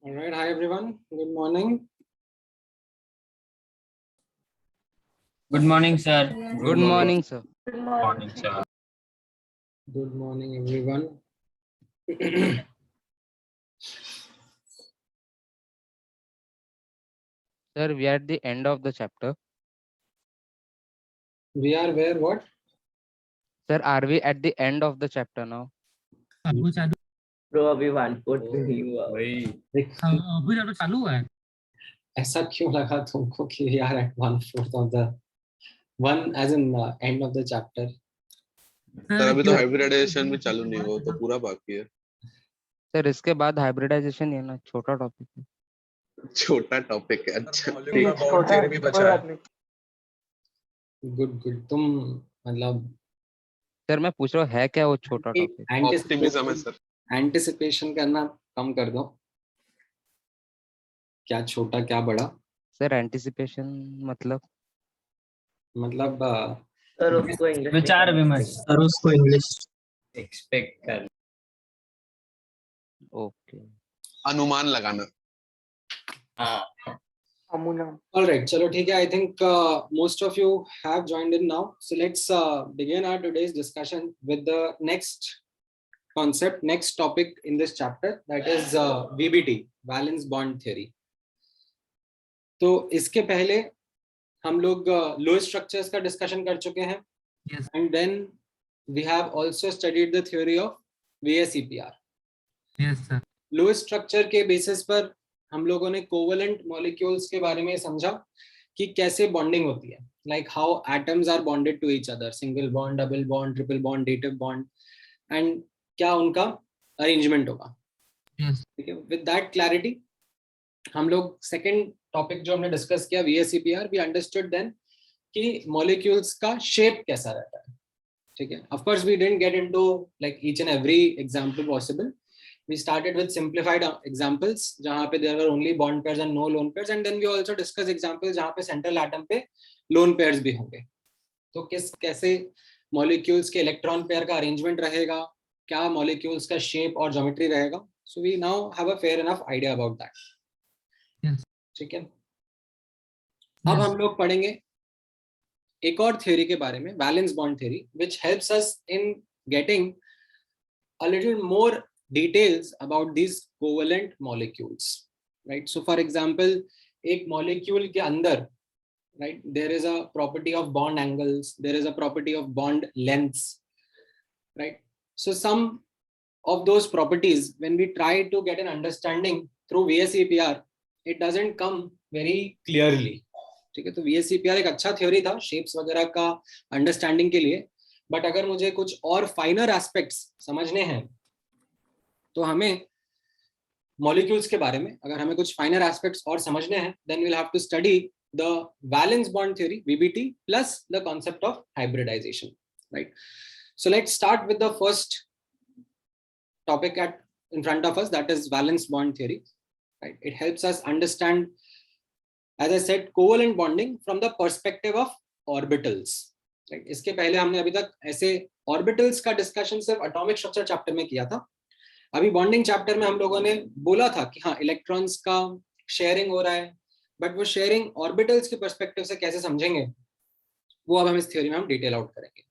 All right, hi everyone. Good morning. Good morning, sir. Good morning, sir. Good morning, sir. Good morning, everyone. Sir, we are at the end of the chapter. We are where? What? Sir, are we at the end of the chapter now? Bro, अभी 1/4 भी नहीं हुआ भाई। अभी तो चालू है। ऐसा क्यों लगा तुमको कि यार at 1/4 of the one as in the end of the chapter? Sir अभी तो हाइब्रिडाइजेशन भी चालू नहीं हुआ, तो पूरा बाकी है। सर इसके बाद हाइब्रिडाइजेशन है ना, छोटा टॉपिक है। छोटा टॉपिक है, अच्छा गुड तुम मतलब सर मैं पूछ रहा हूँ है क्या वो छोटा टॉपिक? ऑप्टिमिज्म है सर। एंटिसिपेशन करना कम कर दो। क्या छोटा क्या बड़ा? सर एंटिसिपेशन मतलब सर उसको इंग्लिश विचार विमर्श। सर उसको इंग्लिश एक्सपेक्ट कर। ओके, अनुमान लगाना। हाँ All right, chalo theek hai. I think most of you have joined in now. So let's begin our today's discussion with the next concept, next topic in this chapter, that is VBT, valence bond theory. तो इसके पहले हम लोग लो structures का discussion कर चुके हैं and then we have also studied the theory of VSEPR. Yes sir. लो स्ट्रक्चर के बेसिस पर हम लोगों ने कोवेलेंट मॉलिक्यूल्स के बारे में समझा कि कैसे बॉन्डिंग होती है, like how atoms are bonded to each other, single bond, double bond, triple bond, dative bond, and क्या उनका अरेंजमेंट होगा। ठीक है, विद दैट क्लैरिटी हम लोग सेकंड टॉपिक जो हमने डिस्कस किया VSEPR, वी अंडरस्टूड देन कि मॉलिक्यूल्स का शेप कैसा रहता है। ठीक है, of course we didn't get into like each and every example possible. We started with simplified examples जहाँ पे there were only bond pairs and no lone pairs, and then we also discussed examples जहाँ पे central atom पे lone pairs भी होंगे. तो कैसे molecules के electron pair का arrangement रहेगा, क्या molecules का shape और geometry रहेगा. So we now have a fair enough idea about that. ठीक है, अब हम लोग पढ़ेंगे एक और theory के बारे में, valence bond theory, which helps us in getting a little more details about these covalent molecules, right? So for example, एक molecule के अंदर, right, there is a property of bond angles, there is a property of bond lengths, right? So some of those properties, when we try to get an understanding through VSEPR, it doesn't come very clearly. ठीक है, तो VSEPR एक अच्छा theory था shapes वगैरह का understanding के लिए, बट अगर मुझे कुछ और फाइनर एस्पेक्ट्स समझने हैं तो हमें मॉलिक्यूल्स के बारे में अगर हमें कुछ फाइनर एस्पेक्ट्स और समझने हैं, then we will have to study the valence bond theory VBT plus the concept of hybridization, right? So let's start with the first topic at in front of us, that is valence bond theory, right? It helps us understand, as I said, covalent bonding from the perspective of orbitals, right? इसके पहले हमने अभी तक ऐसे orbitals का discussion सिर्फ atomic structure chapter में किया था. अभी बॉन्डिंग चैप्टर में हम लोगों ने बोला था कि हाँ इलेक्ट्रॉन्स का शेयरिंग हो रहा है, बट वो शेयरिंग ऑर्बिटल्स के पर्सपेक्टिव से कैसे समझेंगे वो अब हम इस थ्योरी में हम डिटेल आउट करेंगे.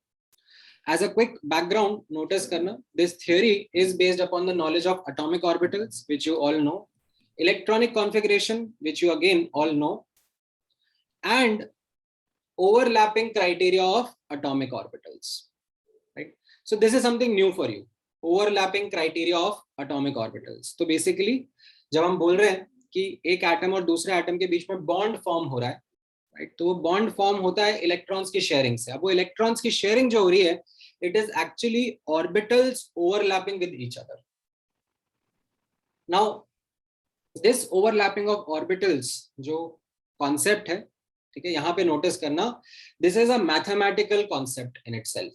As a quick background notice करना, this theory is based upon the knowledge of atomic orbitals which you all know, electronic configuration which you again all know, and overlapping criteria of atomic orbitals, right? So this is something new for you, overlapping criteria of atomic orbitals. तो basically जब हम बोल रहे हैं कि एक atom और दूसरे एटम के बीच में बॉन्ड फॉर्म हो रहा है, राइट, तो वो बॉन्ड फॉर्म होता है इलेक्ट्रॉन्स की शेयरिंग से. अब वो इलेक्ट्रॉन्स की शेयरिंग जो हो रही है, it is actually orbitals overlapping with each other. Now this overlapping of orbitals जो कॉन्सेप्ट है, ठीक है, यहाँ पे नोटिस करना, this is a mathematical concept in itself,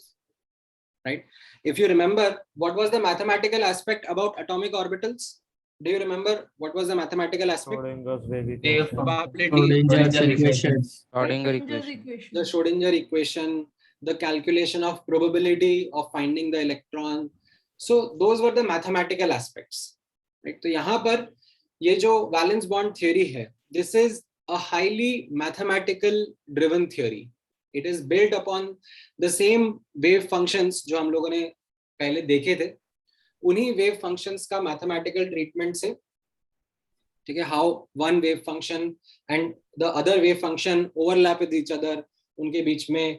right? If you remember what was the mathematical aspect about atomic orbitals, do you remember what was the mathematical aspect? The Schrodinger equation, the calculation of probability of finding the electron. So those were the mathematical aspects, right? तो यहाँ पर ये जो valence bond theory है, this is a highly mathematical driven theory. It is built upon the same wave functions जो हम लोगों ने पहले देखे थे, उन्हीं वेव फंक्शंस का मैथमेटिकल ट्रीटमेंट से, ठीक है, how one wave function and the other wave function overlap with each other, उनके बीच में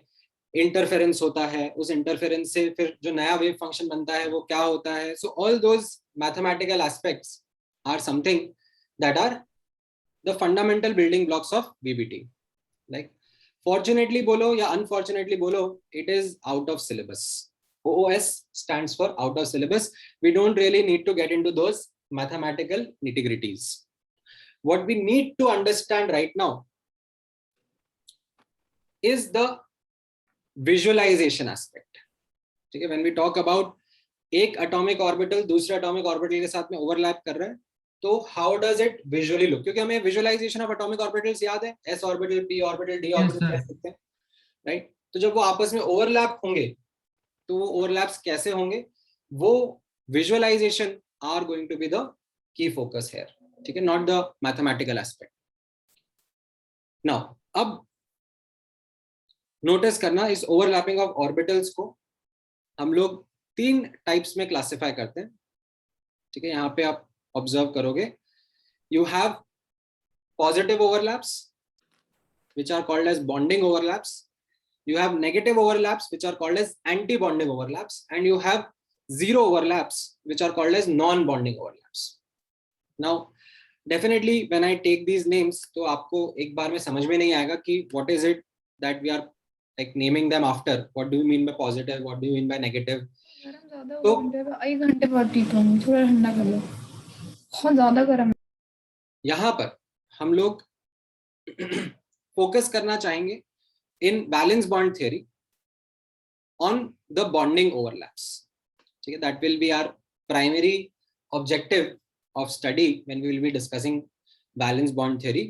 इंटरफेरेंस होता है, उस इंटरफेरेंस से फिर जो नया वेव फंक्शन बनता है वो क्या होता है. So all those mathematical aspects are something that are the fundamental building blocks of VBT. Like fortunately बोलो या अनफॉर्चुनेटली बोलो, it is out of syllabus. OOS stands for out of syllabus. We don't really need to get into those mathematical nitty-gritties. What we need to understand right now is the visualization aspect. ठीक है, when we talk about एक atomic orbital दूसरे atomic orbital के साथ में overlap कर रहा है, तो how does it visually look? क्योंकि हमें visualization of atomic orbitals याद है, s orbital, p orbital, d orbital कह सकते हैं, right? तो जब वो आपस में overlap होंगे तो वो ओवरलैप्स कैसे होंगे, वो visualization are going to be the key focus here. ठीक है, not the mathematical aspect. Now अब नोटिस करना, इस ओवरलैपिंग ऑफ ऑर्बिटल्स को हम लोग 3 टाइप्स में क्लासिफाई करते हैं. ठीक है, यहाँ पे आप ऑब्जर्व करोगे, you have positive overlaps which are called as bonding overlaps. You have negative overlaps which are called as anti-bonding overlaps, and you have zero overlaps which are called as non-bonding overlaps. Now definitely when I take these names, तो आपको एक बार में समझ में नहीं आएगा कि what is it that we are like naming them after. What do you mean by positive, what do you mean by negative? तो 1 घंटे बाद ठीक हूँ, थोड़ा ठंडा कर लो, बहुत ज्यादा गर्म. यहाँ पर हम लोग फोकस करना चाहेंगे in valence bond theory on the bonding overlaps. Okay, that will be our primary objective of study when we will be discussing valence bond theory,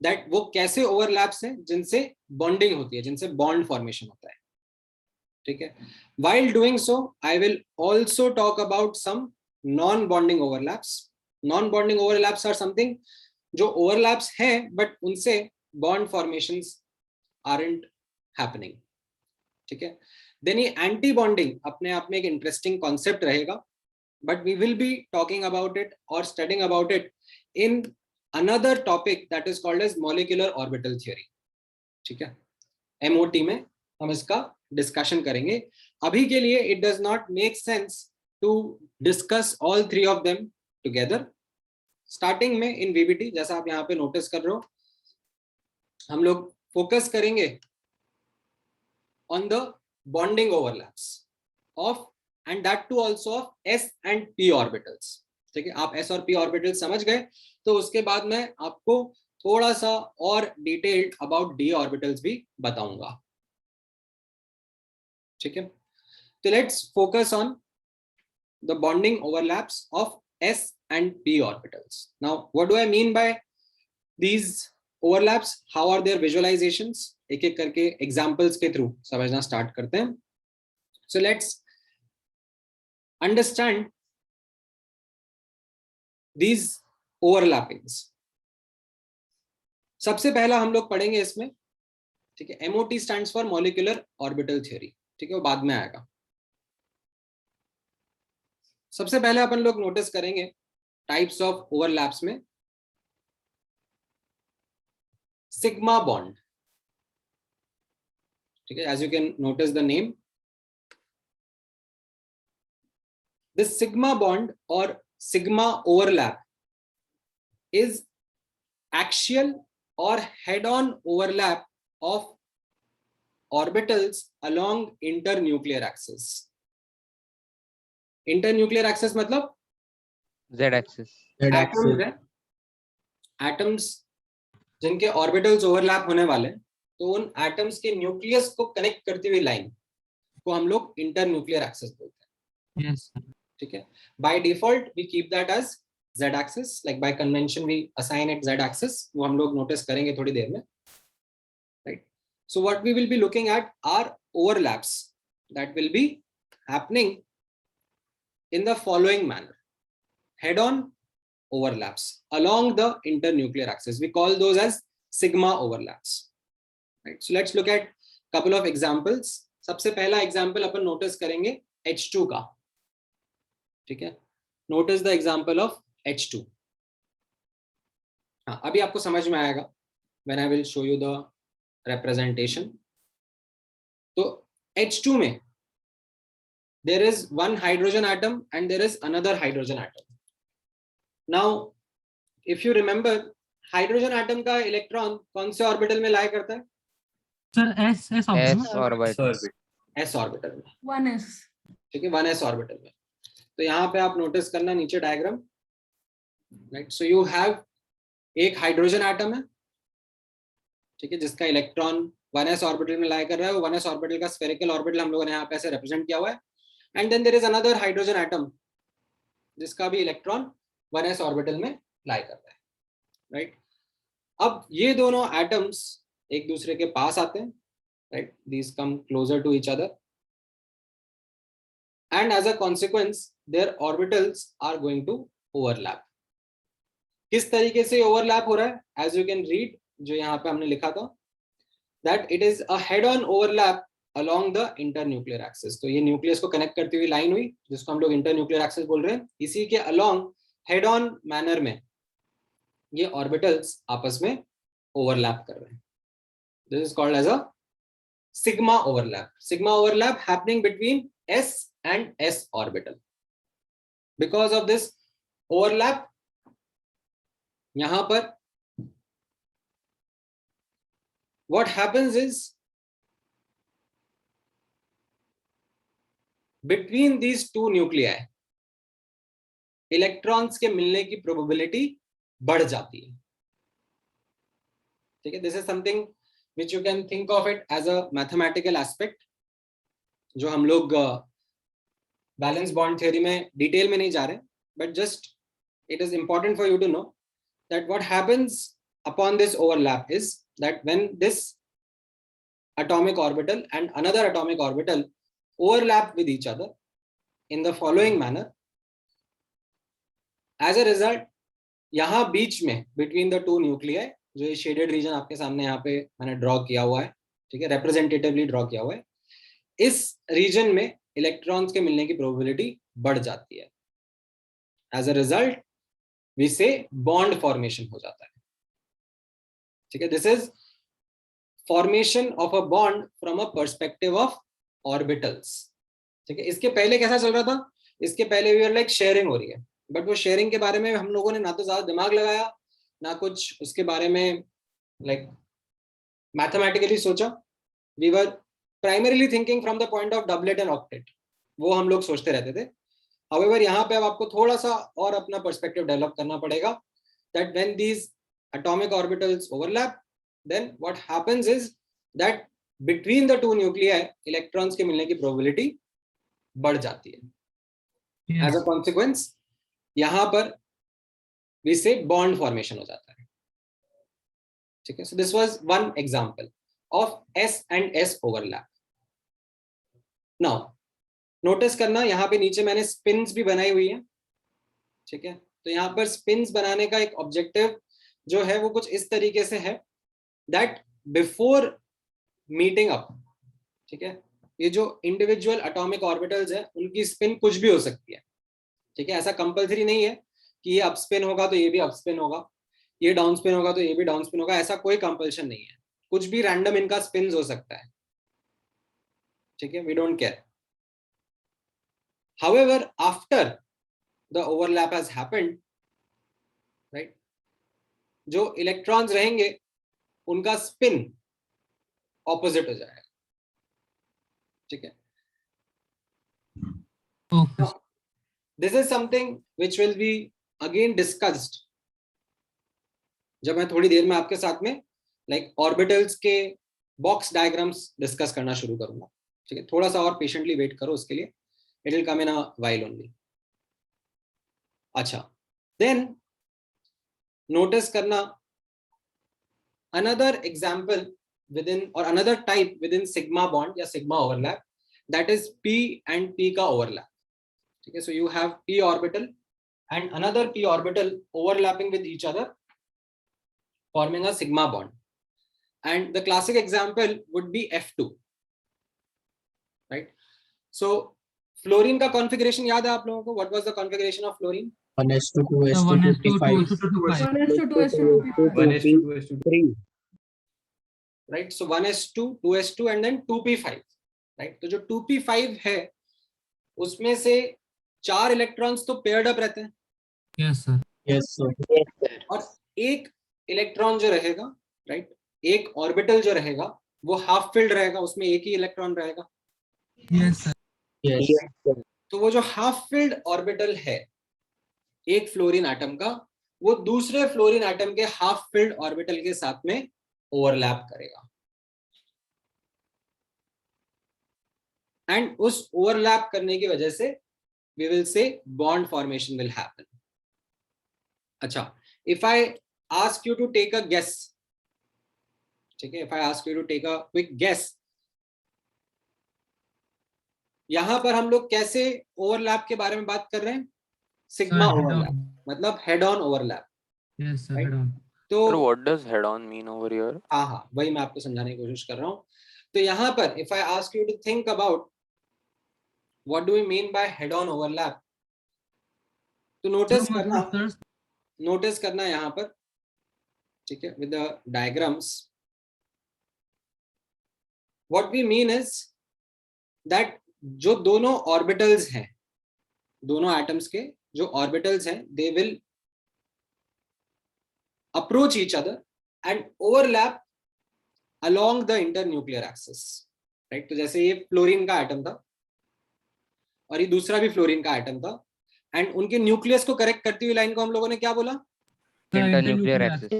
that वो कैसे overlaps हैं जिनसे bonding होती है, जिनसे bond formation होता है. ठीक है, while doing so I will also talk about some non-bonding overlaps. Non-bonding overlaps are something जो overlaps हैं but उनसे bond formations aren't happening. ठीक है, then ये एंटी बॉन्डिंग अपने आप में एक इंटरेस्टिंग कॉन्सेप्ट रहेगा, but we will be talking about it और studying about it in another topic that is called as molecular orbital theory. ठीक है, MOT में हम इसका डिस्कशन करेंगे. अभी के लिए it does not make sense to discuss all 3 of them together. Starting में इन VBT, जैसा आप यहाँ पे नोटिस कर रहे हो, हम लोग फोकस करेंगे on the bonding overlaps of, and that too also of s and p orbitals. ठीक है, आप s और p orbitals समझ गए, तो उसके बाद मैं आपको थोड़ा सा और डिटेल्ड अबाउट d orbitals भी बताऊंगा. ठीक है, तो let's focus on the bonding overlaps of s and p orbitals. Now what do I mean by these overlaps? How are their visualizations? एक एक करके एग्जाम्पल्स के थ्रू समझना स्टार्ट करते हैं. So let's understand these overlappings. सबसे पहला हम लोग पढ़ेंगे इसमें, ठीक है, MOT stands for molecular orbital theory. ठीक है, वो बाद में आएगा. सबसे पहले अपन लोग नोटिस करेंगे टाइप्स ऑफ ओवरलैप्स में सिग्मा बॉन्ड. ठीक है, as you can notice the name, this sigma bond or sigma overlap is axial or head-on overlap of orbitals along internuclear axis. Internuclear axis मतलब Z axis. atoms है, atoms जिनके orbitals overlap होने वाले हैं, तो उन एटम्स के nucleus को कनेक्ट करती हुई लाइन को हम लोग इंटरन्यूक्लियर एक्सिस बोलते हैं. Yes, sir. ठीक है, by default we keep that as Z axis, like by convention we assign it Z axis. वो हम लोग नोटिस करेंगे थोड़ी देर में, right. So what we will be looking at are overlaps that will be happening in the following manner: head on overlaps along the internuclear axis. We call those as sigma overlaps, right? So let's look at couple of examples. सबसे पहला example अपन notice करेंगे H2 का, ठीक है? Notice the example of H2. हाँ, अभी आपको समझ में आएगा when I will show you the representation. तो H2 में there is one hydrogen atom and there is another hydrogen atom. Now if you remember, hydrogen atom का इलेक्ट्रॉन कौन से ऑर्बिटल में लाई करता है? Sir S orbital, s orbital में, 1s, ठीक है, 1s ऑर्बिटल में. तो यहाँ पे आप नोटिस करना नीचे diagram, right? So you have एक हाइड्रोजन एटम है, ठीक है, जिसका इलेक्ट्रॉन 1s ऑर्बिटल में लाई कर रहा है. वो 1s ऑर्बिटल का स्फेरिकल ऑर्बिटल हम लोगों ने यहाँ पे ऐसे रिप्रेजेंट किया हुआ है. And then there is another hydrogen atom जिसका भी इलेक्ट्रॉन 1s ऑर्बिटल में लाई कर रहा है, राइट? अब ये दोनों एटम्स एक दूसरे के पास आते हैं, right? These come closer to each other, and as a consequence their orbitals are going to overlap. किस तरीके से ओवरलैप हो रहा है? As you can read, जो यहाँ पे हमने लिखा था, that it is a head-on overlap along the internuclear axis. तो ये न्यूक्लियस को कनेक्ट करती हुई लाइन हुई, जिसको हम लोग इंटरन्यूक्लियर एक्सिस बोल रहे हैं. इसी के along head-on मैनर में ये ऑर्बिटल्स आपस में ओवरलैप कर रहे हैं. This is called as a sigma overlap. Sigma overlap happening between s and s orbital. Because of this overlap, यहाँ पर what happens is between these two nuclei, electrons के मिलने की probability बढ़ जाती है, ठीक है? This is something which you can think of it as a mathematical aspect, जो हम लोग बैलेंस बॉन्ड थ्योरी में डिटेल में नहीं जा रहे, but just it is important for you to know that what happens upon this overlap is that when this atomic orbital and another atomic orbital overlap with each other in the following manner, as a result यहाँ बीच में between the two nuclei, जो ये shaded region आपके सामने यहाँ पे मैंने draw किया हुआ है, ठीक है, रिप्रेजेंटेटिवली ड्रॉ किया हुआ है, इस रीजन में इलेक्ट्रॉन्स के मिलने की प्रोबेबिलिटी बढ़ जाती है. एज अ रिजल्ट वी से बॉन्ड फॉर्मेशन हो जाता है, ठीक है? This is formation of a bond from a perspective of orbitals, ठीक है? इसके पहले कैसा चल रहा था? इसके पहले वी आर लाइक शेयरिंग हो रही है, बट वो शेयरिंग के बारे में हम लोगों ने ना तो ज्यादा दिमाग लगाया, ना कुछ उसके बारे में लाइक मैथमेटिकली सोचा. We were primarily thinking from the point of doublet and octet, वो हम लोग सोचते रहते थे. हाउएवर यहाँ पे अब आपको थोड़ा सा और अपना पर्सपेक्टिव डेवलप करना पड़ेगा, that when these atomic orbitals overlap, then what happens is that between the two nuclei electrons के मिलने की प्रोबेबिलिटी बढ़ जाती है. एज अ कॉन्सिक्वेंस यहाँ पर we say bond formation हो जाता है, ठीक है? So this was one example of s and s overlap. Now notice करना, यहाँ पे नीचे मैंने spins भी बनाई हुई है, ठीक है? तो यहाँ पर spins बनाने का एक objective जो है वो कुछ इस तरीके से है that before meeting up, ठीक है, ये जो individual atomic orbitals है उनकी spin कुछ भी हो सकती है, ठीक है? ऐसा कंपल्सरी नहीं है कि ये अप स्पिन होगा तो ये भी अप स्पिन होगा, ये डाउन स्पिन होगा तो ये भी डाउन स्पिन होगा, ऐसा कोई कंपल्शन नहीं है. कुछ भी रैंडम इनका स्पिन्स हो सकता है, ठीक है? We don't care. However after the overlap has happened, right, जो इलेक्ट्रॉन्स रहेंगे उनका स्पिन ऑपोजिट हो जाएगा, ठीक है? This is something which will be again discussed जब मैं थोड़ी देर में आपके साथ में लाइक ऑर्बिटल्स के बॉक्स डायग्राम्स डिस्कस करना शुरू करूंगा, ठीक है? थोड़ा सा और पेशेंटली वेट करो उसके लिए, it will come in a while only. अच्छा, देन नोटिस करना another example within or another type within sigma bond या sigma overlap, that is p and p का overlap, ठीक है? So you have p orbital and another p orbital overlapping with each other, forming a sigma bond. And the classic example would be F2, right? So fluorine का configuration याद है आप लोगों को? What was the configuration of fluorine? 1s2 2s2 2p5 right? So 1s2 2s2 and then 2p5, right? तो जो 2p5 है उसमें से 4 इलेक्ट्रॉन्स तो पेयर्ड अप रहते हैं, yes sir और एक इलेक्ट्रॉन जो रहेगा, राइट, एक ऑर्बिटल जो रहेगा वो हाफ फिल्ड रहेगा, उसमें एक ही इलेक्ट्रॉन रहेगा. yes sir तो वो जो हाफ फिल्ड ऑर्बिटल है एक फ्लोरीन एटम का, वो दूसरे फ्लोरीन एटम के हाफ फिल्ड ऑर्बिटल के साथ में ओवरलैप करेगा, एंड उस ओवरलैप करने की वजह से we will say bond formation will happen. अच्छा, if I ask you to take a guess, ठीक है, if I ask you to take a quick guess, यहां पर हम लोग कैसे ओवरलैप के बारे में बात कर रहे हैं? सिग्मा ओवरलैप, मतलब head on overlap. yes sir Right? head on. तो what does head on mean over here? हाँ, वही मैं आपको समझाने की कोशिश कर रहा हूं. तो यहां पर if I ask you to think about what do we mean by head on overlap, तो नोटिस करना यहां पर, ठीक है, with the diagrams. What we mean is that जो दोनों ऑर्बिटल्स हैं, दोनों एटम्स के जो ऑर्बिटल्स हैं, they will approach each other and overlap along the internuclear axis, right? तो जैसे ये फ्लोरीन का एटम था और ये दूसरा भी फ्लोरीन का एटम था, एंड उनके न्यूक्लियस को करेक्ट करती हुई लाइन को हम लोगों ने क्या बोला? Internuclear axis.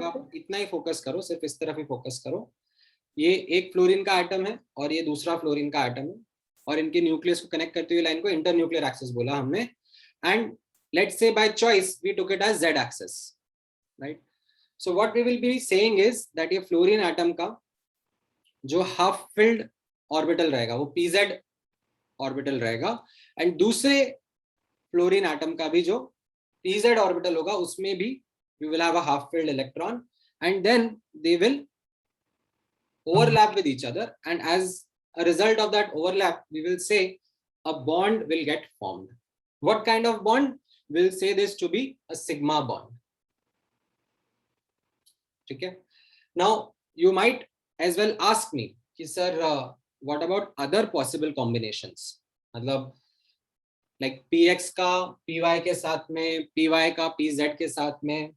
आप इतना ही फोकस करो, सिर्फ इस तरफ ही फोकस करो. ये एक फ्लोरीन का एटम है और ये दूसरा फ्लोरीन का एटम है, और इनके न्यूक्लियस को कनेक्ट करती हुई लाइन को इंटरन्यूक्लियर एक्सिस बोला हमने. And let's say by choice we took it as z axis, right? So what we will be saying is that ये फ्लोरीन एटम का जो हाफ फिल्ड ऑर्बिटल रहेगा वो pz ऑर्बिटल रहेगा, एंड दूसरे फ्लोरीन एटम का भी जो pz ऑर्बिटल होगा उसमें भी we will have a half filled electron, and then they will overlap with each other, and as a result of that overlap we will say a bond will get formed. What kind of bond? We'll say this to be a sigma bond. Okay, now you might as well ask me कि sir what about other possible combinations, मतलब like px का py के साथ में, py का pz के साथ में,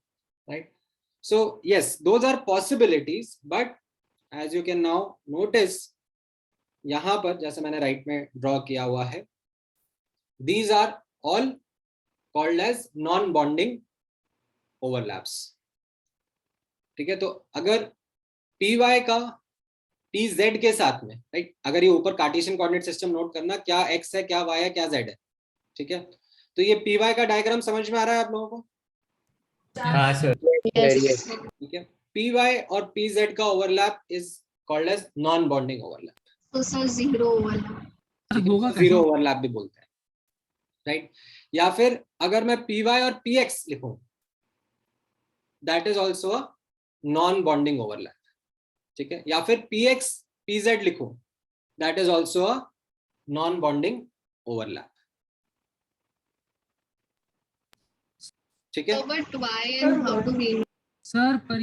right? So yes, those are possibilities, but as you can now notice यहाँ पर जैसे मैंने राइट में ड्रॉ किया हुआ है, these are all called as non bonding overlaps. ठीक है, तो अगर py का pz के साथ में, राइट, अगर ये ऊपर कार्टेशियन कोऑर्डिनेट सिस्टम नोट करना, क्या x है, क्या y है, क्या z है, ठीक है, तो ये py का डायग्राम समझ में आ रहा है आप लोगों को? हाँ सर ठीक है, py और pz का overlap is called as non bonding overlap. तो सर जीरो ओवरलैप होगा जीरो ओवरलैप भी बोलते हैं, राइट? या फिर अगर मैं py और px लिखूं, that is also a non bonding overlap. ठीक है, या फिर px pz लिखूं, that is also a non bonding overlap. ठीक है, but why and how to mean sir पर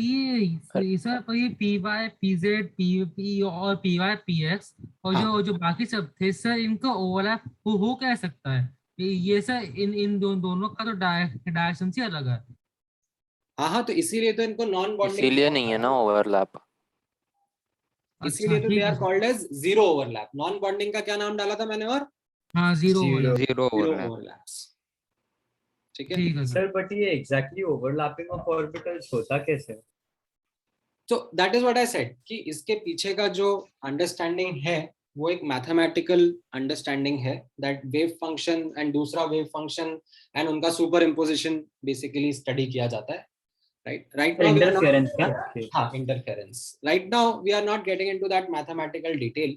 ये p y p z p और पी वाई पी एक्स और जो बाकी सब थे सर, इनका ओवरलैप हो कह सकता है ये सर? इन दोनों का तो डायरेक्शन से अलग है. हाँ, तो इसीलिए तो इनको नॉन बॉन्डिंग, इसीलिए नहीं है ना ओवरलैप, इसीलिए तो they are called as zero overlap. Non bonding का क्या नाम डाला था मैंने? और हाँ, जीरो जीरो ओवरलैप्स. ठीक है सर, बट ये एग्जैक्टली ओवरलैपिंग ऑफ ऑर्बिटल्स होता कैसे? तो that is what I said कि इसके पीछे का जो अंडरस्टैंडिंग है वो एक मैथमेटिकल अंडरस्टैंडिंग है, दैट वेव फंक्शन एंड दूसरा वेव फंक्शन एंड उनका सुपर इम्पोजिशन बेसिकली स्टडी किया जाता है. right now interference interference. Right now we are not getting into that mathematical detail,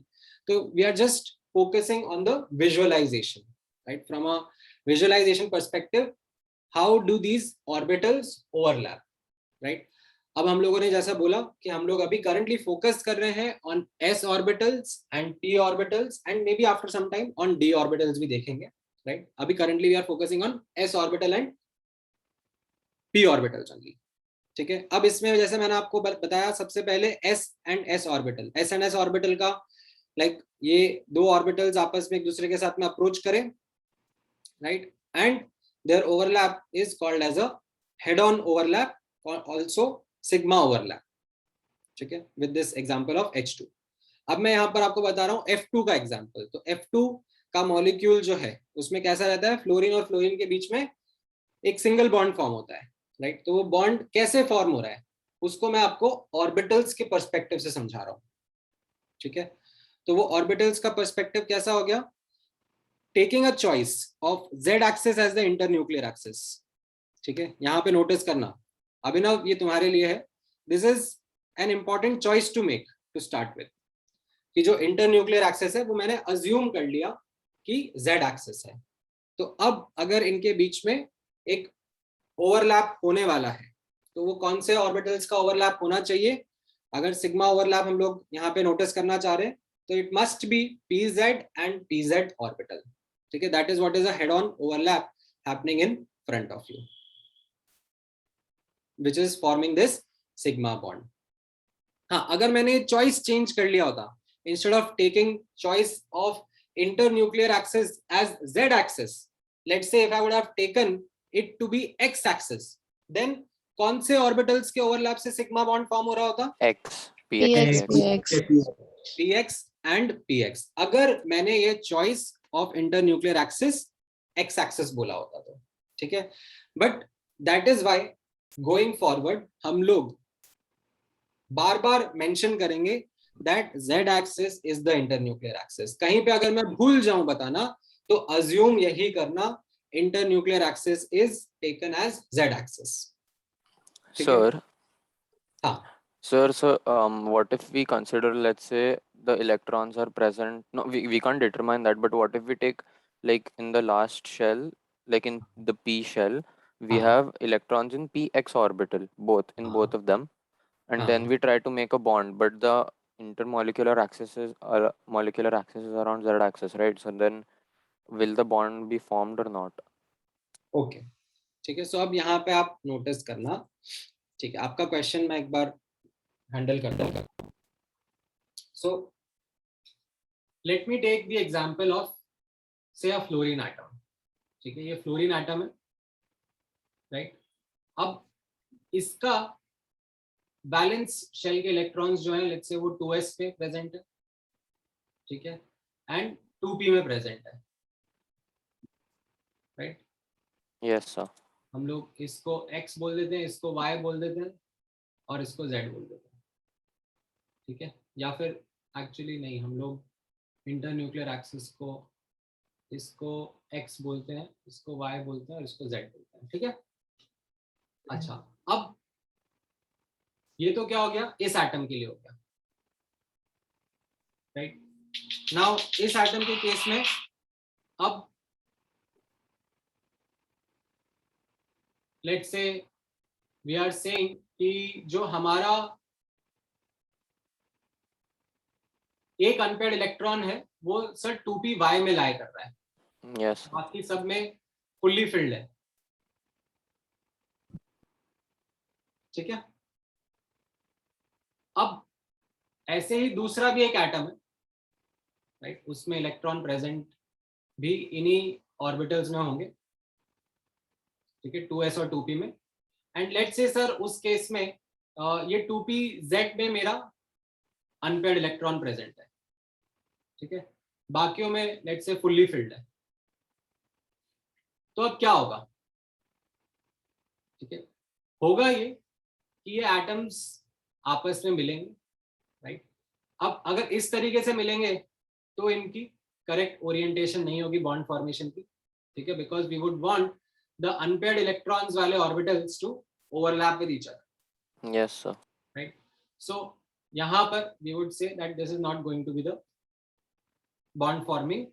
so we are just focusing on the visualization, right? From a visualization perspective, how do these orbitals overlap, right? अब हम लोगों ने जैसा बोला कि हम लोग अभी करंटली फोकस कर रहे हैं on s orbitals and p orbitals and may be after some time on d orbitals भी देखेंगे, राइट? अभी currently we are focusing on s orbital and p orbitals only, ठीक है? अब इसमें जैसे मैंने आपको बताया, सबसे पहले s and s orbital, s and s orbital का लाइक ये दो ऑर्बिटल्स आपस में एक दूसरे के साथ में अप्रोच करें, right? And there overlap is called as a head on overlap और ऑल्सो सिग्मा ओवरलैप, ठीक है? With this example of H2. अब मैं यहाँ पर आपको बता रहा हूँ F2 का एग्जांपल. तो F2 का मॉलिक्यूल जो है उसमें कैसा रहता है, फ्लोरीन और फ्लोरीन के बीच में एक सिंगल बॉन्ड फॉर्म होता है, राइट? तो वो बॉन्ड कैसे फॉर्म हो रहा है उसको मैं आपको ऑर्बिटल्स के पर्सपेक्टिव से समझा रहा हूँ, ठीक है? तो वो ऑर्बिटल्स का पर्सपेक्टिव कैसा हो गया, taking a choice of z axis as the internuclear axis, ठीक है? यहाँ पे नोटिस करना, अभिनव ये तुम्हारे लिए है, this is an important choice to make to start with, कि जो इंटरन्यूक्लियर एक्सिस है वो मैंने अज्यूम कर लिया कि z एक्सिस है. तो अब अगर इनके बीच में एक ओवरलैप होने वाला है तो वो कौन से ऑर्बिटल्स का ओवरलैप होना चाहिए? अगर सिग्मा ओवरलैप हम लोग यहाँ पे नोटिस करना चाह रहे हैं तो it must be pz and pz orbital, ठीक है? That is what is a head on overlap happening in front of you, which is forming this sigma bond. हाँ, अगर मैंने चॉइस चेंज कर लिया होता, instead of taking choice of internuclear axis as z axis, let's say if I would have taken it to be x axis, then कौन से orbitals के overlap से सिग्मा बॉन्ड फॉर्म हो रहा होता? X, PX, px and px. अगर मैंने ये choice of internuclear axis x axis बोला होता तो, ठीक है? But that is why going forward हम लोग बार बार मेंशन करेंगे that z axis is the internuclear axis. कहीं पे अगर मैं भूल जाऊं बताना तो अज्यूम यही करना, internuclear axis is taken as z axis. Sir. हाँ. Sir, so what if we consider, let's say, the electrons are present? No, we can't determine that, but what if we take, like in the last shell, like in the p shell, we have electrons in px orbital, both in both of them, and then we try to make a bond, but the intermolecular axis is molecular axis is around z axis, right? So then will the bond be formed or not? Okay, ठीक है. सो अब यहाँ पे आप notice करना, ठीक है? आपका क्वेश्चन मैं एक बार हैंडल करता हूँ. So let me take the example of say a fluorine atom, ठीक है? ये फ्लोरीन एटम है, राइट? अब इसका बैलेंस शेल के इलेक्ट्रॉन्स जो है, लेट्स से वो 2s पे प्रेजेंट है, ठीक है? एंड 2p में प्रेजेंट है, राइट? Yes, sir. हम लोग इसको x बोल देते हैं, इसको y बोल देते हैं और इसको z बोल देते हैं, ठीक है? या फिर एक्चुअली नहीं, हम लोग इंटरन्यूक्लियर एक्सिस को इसको x बोलते हैं, इसको y बोलते हैं और इसको z बोलते हैं, ठीक है? अच्छा, अब ये तो क्या हो गया, इस एटम के लिए हो गया, राइट? नाउ इस एटम के केस में अब let's say we are saying कि जो हमारा एक अनपेयर्ड इलेक्ट्रॉन है वो सर 2p y में लाई कर रहा है, Yes. बाकी सब में फुल्ली फिल्ड है, ठीक है? अब ऐसे ही दूसरा भी एक एटम है, राइट? उसमें इलेक्ट्रॉन प्रेजेंट भी इन्हीं ऑर्बिटल्स में होंगे, ठीक है? 2s और 2p में. एंड लेट्स से सर उस केस में ये 2pz में मेरा अनपेयर्ड इलेक्ट्रॉन प्रेजेंट है, ठीक है? बाकियों में लेट्स से फुल्ली फिल्ड है. तो अब क्या होगा, ठीक है? होगा ये कि ये एटम्स आपस में मिलेंगे, राइट? अब अगर इस तरीके से मिलेंगे तो इनकी करेक्ट ओरिएंटेशन नहीं होगी बॉन्ड फॉर्मेशन की, ठीक है? Because we would want the unpaired electrons वाले orbitals to overlap with each other. Yes, sir. Right? So यहाँ पर we would say that this is not going to be the bond forming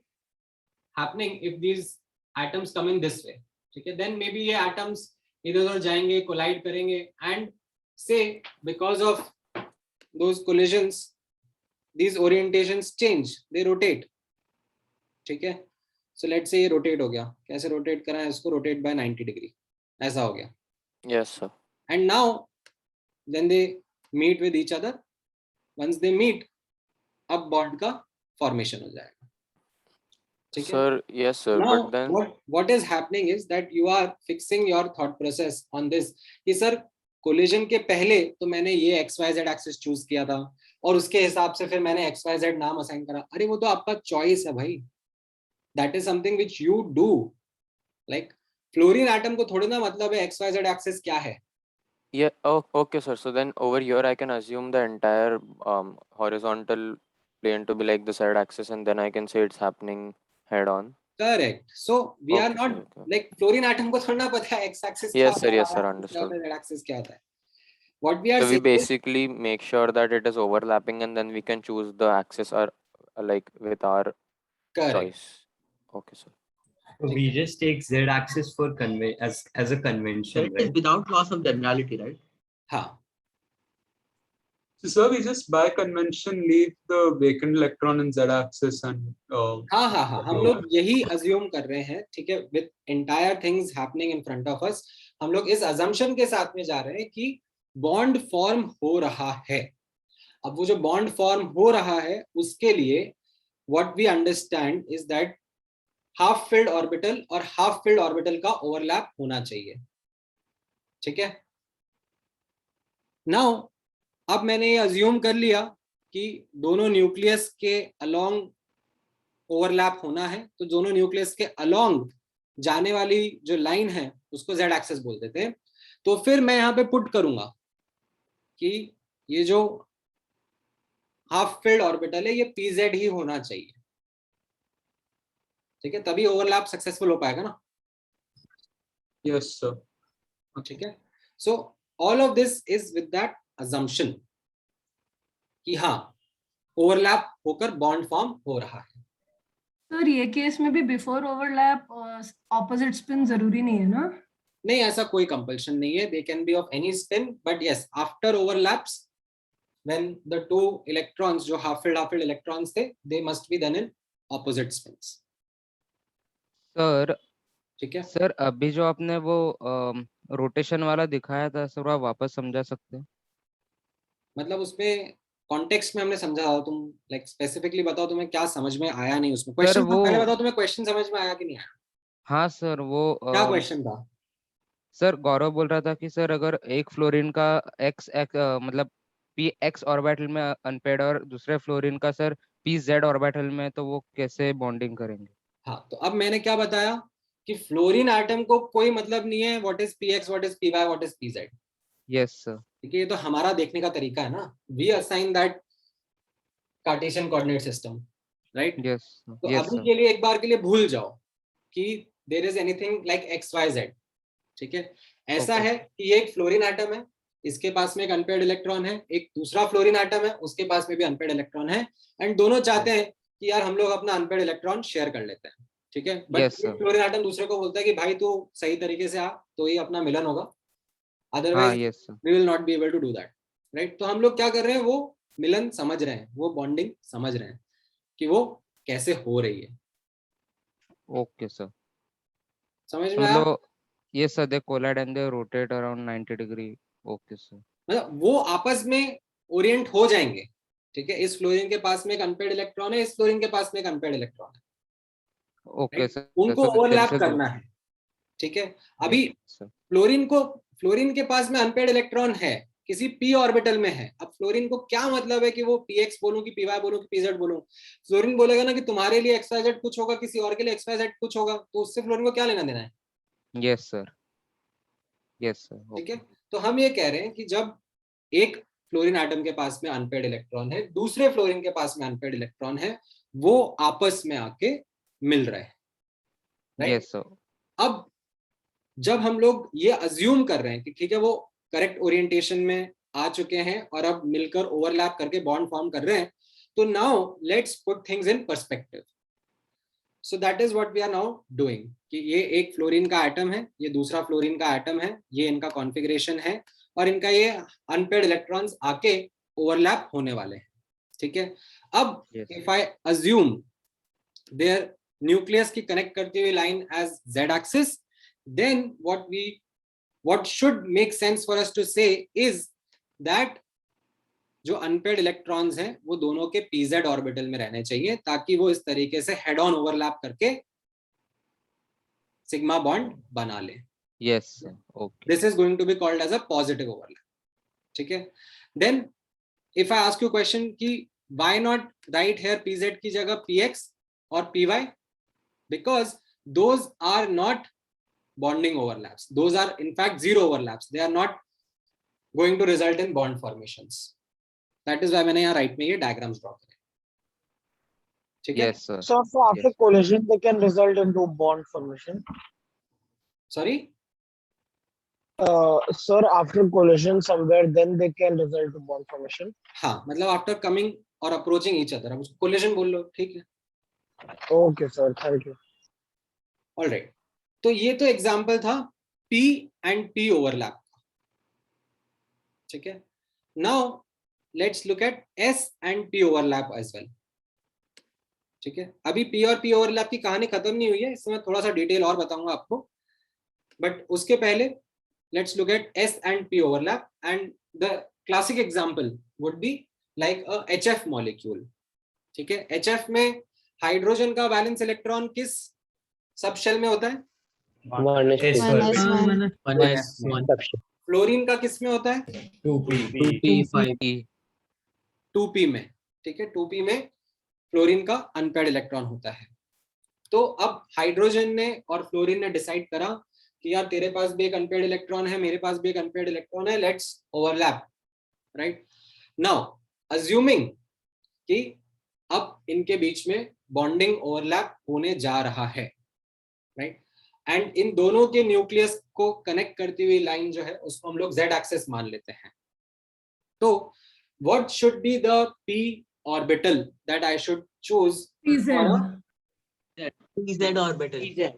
happening if these atoms come in this way, ठीक है, then maybe ये atoms इधर उधर जाएंगे, collide करेंगे, and say because of those collisions these orientations change, they rotate, ठीक है. So let's say ये rotate हो गया, कैसे rotate करा है इसको, rotate by 90 degree, ऐसा हो गया. Yes, sir. And now then they meet with each other. Once they meet, अब bond का formation हो जाएगा. Sir, yes, sir. Now, But then what is happening is that you are fixing your thought process on this कि sir collision के पहले तो मैंने ये XYZ axis choose किया था और उसके हिसाब से फिर मैंने XYZ नाम assign करा. अरे वो तो आपका choice है भाई. That is something which you do. Like fluorine atom को थोड़ी ना मतलब है XYZ axis क्या है. yeah, oh, okay, sir. So then over here I can assume the entire horizontal plane to be like the Z axis, and then I can say it's happening head on. Correct. So we are Okay, not sir, okay. like fluorine atom को थोड़ा ना पता है X axis Yes, क्या sir. Yes, होता है, sir. Y axis क्या Understood. होता है, Z axis क्या होता है. What we are So we saying is, basically make sure that it is overlapping, and then we can choose the axis or like with our correct. choice. Okay, sir. So we just take Z axis for as a convention, It is right? without loss of generality, right? हाँ. So sir, we just by convention leave the vacant electron in Z axis and हाँ हम लोग यही assume कर रहे हैं, ठीक है, with entire things happening in front of us, हम लोग इस assumption के साथ में जा रहे हैं कि bond form हो रहा है. अब वो जो bond form हो रहा है उसके लिए what we understand is that half filled orbital और half filled orbital का overlap होना चाहिए, ठीक है. Now अब मैंने ये assume कर लिया कि दोनों न्यूक्लियस के along ओवरलैप होना है, तो दोनों न्यूक्लियस के अलोंग जाने वाली जो लाइन है उसको Z एक्सिस बोल देते हैं. तो फिर मैं यहाँ पे पुट करूंगा कि ये जो हाफ फील्ड ऑर्बिटल है ये PZ ही होना चाहिए, ठीक है, तभी ओवरलैप सक्सेसफुल हो पाएगा ना. yes sir. ठीक है. So all of this is with that assumption कि हाँ ओवरलैप होकर बॉन्ड फॉर्म हो रहा है. सर ये केस में भी बिफोर ओवरलैप ऑपोजिट स्पिन जरूरी नहीं है ना? नहीं, ऐसा कोई कंपल्शन नहीं है. They can be of any spin, but yes after overlaps when the two electrons जो हाफ फील्ड इलेक्ट्रॉन्स थे they must be then in opposite spins. Sir ठीक है. सर अभी जो आपने वो रोटेशन वाला दिखाया था सर, वो आप वापस समझा सकते हैं? मतलब उसमें कॉन्टेक्स्ट में हमने समझा हो, तुम लाइक स्पेसिफिकली बताओ तुम्हें क्या समझ में आया नहीं उसमें. क्वेश्चन वो पहले बताओ तुम्हें क्वेश्चन समझ में आया कि नहीं आया. हाँ सर, वो क्या क्वेश्चन था? सर गौरव बोल रहा था कि सर अगर एक फ्लोरीन का मतलब px ऑर्बिटल में अनपेड और दूसरे फ्लोरीन का सर pz ऑर्बिटल में, तो वो कैसे बॉन्डिंग करेंगे? हाँ, तो अब मैंने क्या बताया कि फ्लोरीन एटम को कोई मतलब नहीं है what is px, what is py, what is pz. Yes sir. ठीक है, ये तो हमारा देखने का तरीका है ना. We assign that Cartesian coordinate system, right? Yes तो यस अभी सर. के लिए एक बार के लिए भूल जाओ कि there is anything like XYZ. ठीक है, ऐसा Okay. है कि ये एक फ्लोरीन एटम है, इसके पास में एक अनपेयर्ड इलेक्ट्रॉन है, एक दूसरा फ्लोरीन एटम है उसके पास में भी अनपेयर्ड इलेक्ट्रॉन है, एंड दोनों चाहते हैं कि यार हम लोग अपना अनपेयर्ड इलेक्ट्रॉन शेयर कर लेते हैं. ठीक है, but Yes, sir. Fluorine atom दूसरे को बोलता है कि भाई तू सही तरीके से आ तो ही अपना मिलन होगा, हाँ otherwise yes sir. we will not be able to do that, right? तो हम लोग क्या कर रहे हैं, वो मिलन समझ रहे हैं, वो बॉन्डिंग समझ रहे हैं कि वो कैसे हो रही है. Okay sir. समझ में आया? मतलब ये sir they collide and they rotate around 90 degree. Okay sir. मतलब वो आपस में ओरिएंट हो जाएंगे. ठीक है, इस फ्लोरीन के पास में एक अनपेयर्ड इलेक्ट्रॉन है, इस फ्लोरीन के पास में एक अनपेयर्ड इलेक्ट्रॉन है, ओके right? सर. उनको ओवरलैप करना है. ठीक है, अभी फ्लोरीन के पास में अनपेयर्ड इलेक्ट्रॉन है, किसी p ऑर्बिटल में है. अब फ्लोरीन को क्या मतलब है कि वो px बोलूं कि py बोलूं कि pz बोलूं? फ्लोरीन बोलेगा ना कि तुम्हारे लिए xyz कुछ होगा, किसी और के लिए xyz कुछ होगा, तो उससे फ्लोरीन को क्या लेना देना है? Yes sir. Yes sir. ठीक है, तो हम ये कह रहे हैं कि जब एक फ्लोरीन एटम के पास में अनपेयर्ड इलेक्ट्रॉन है, दूसरे फ्लोरीन के पास में अनपेयर्ड इलेक्ट्रॉन है, वो आपस में आके मिल रहे हैं, राइट? Yes sir. अब जब हम लोग ये अज्यूम कर रहे हैं कि ठीक है वो करेक्ट ओरिएंटेशन में आ चुके हैं और अब मिलकर ओवरलैप करके बॉन्ड फॉर्म कर रहे हैं, तो now let's put things in perspective. So that is what we are now doing कि ये एक फ्लोरीन का एटम है, ये दूसरा फ्लोरीन का एटम है, ये इनका कॉन्फ़िगरेशन है और इनका ये अनपेयर्ड इलेक्ट्रॉन्स आके ओवरलैप होने वाले हैं, ठीक है। अब if I assume there nucleus की कनेक्ट करती हुई line as z axis, then what should make sense for us to say is that जो अनपेयर्ड इलेक्ट्रॉन्स हैं वो दोनों के pz ऑर्बिटल में रहने चाहिए ताकि वो इस तरीके से हेड ऑन ओवरलैप करके सिग्मा बॉन्ड बना ले। Yes okay, this is going to be called as a positive overlap, ठीक है। Then if I ask you question कि why not right here pz की जगह px और py, because those are not bonding overlaps, those are in fact zero overlaps, they are not going to result in bond formations. That is why मैंने यहाँ right में ये diagrams draw करे, ठीक है। Yes sir. So after collision they can result into bond formation. Sorry, Sir, after collision somewhere then they can result to bond formation. हाँ मतलब after coming और अप्रोचिंग ईच अदर, अब उसको कोलिजन बोल लो, ठीक है। Okay sir, thank you. Alright, तो ये तो एग्जांपल था P एंड P ओवरलैप का, ठीक है। Now let's look at S and P overlap as well, ठीक है। अभी P और P ओवरलैप की कहानी खत्म नहीं हुई है, इसमें थोड़ा सा डिटेल और बताऊंगा आपको, बट उसके पहले let's look at S and P overlap and the classic example would be like a HF molecule, ठीक है। HF में हाइड्रोजन का वैलेंस इलेक्ट्रॉन किस सब शेल में होता है? फ्लोरीन का किस में होता है? 2p में, ठीक है। 2p में फ्लोरीन का अनपेयर्ड इलेक्ट्रॉन होता है। तो अब हाइड्रोजन ने और फ्लोरीन ने डिसाइड करा कि यार तेरे पास भी एक अनपेयर्ड इलेक्ट्रॉन है, मेरे पास भी एक अनपेयर्ड इलेक्ट्रॉन है, let's overlap, right. Now assuming कि अब इनके बीच में बॉन्डिंग ओवरलैप होने जा रहा है, राइट, एंड इन दोनों के न्यूक्लियस को कनेक्ट करती हुई लाइन जो है उसको हम लोग z एक्सिस मान लेते हैं। तो what should be the p orbital that I should choose? pz orbital.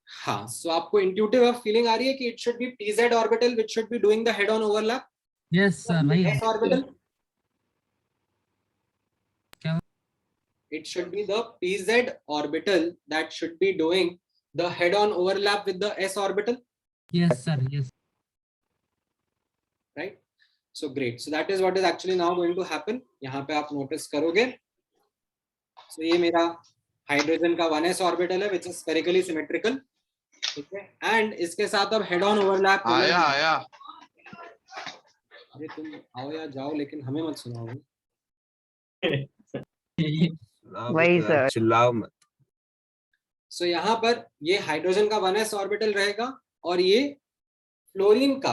हाँ, सो आपको इंट्यूटिव फीलिंग आ रही है कि it should be pz orbital which should be doing the head on overlap. Yes sir, वही s ऑर्बिटल, क्या? it should be the pz orbital that should be doing the head on overlap with the s orbital. Yes sir, yes. Right, so great, so that is what is actually now going to happen. यहाँ पे आप notice करोगे, so ये मेरा hydrogen का 1s orbital है which is spherically symmetrical, ठीक है, एंड इसके साथ अब हेड ऑन ओवरलैप आया अरे तुम आओ या जाओ लेकिन हमें मत सुनाओ। वही सर, चिल्लाओ मत। सो यहाँ पर ये हाइड्रोजन का 1s ऑर्बिटल रहेगा और ये फ्लोरीन का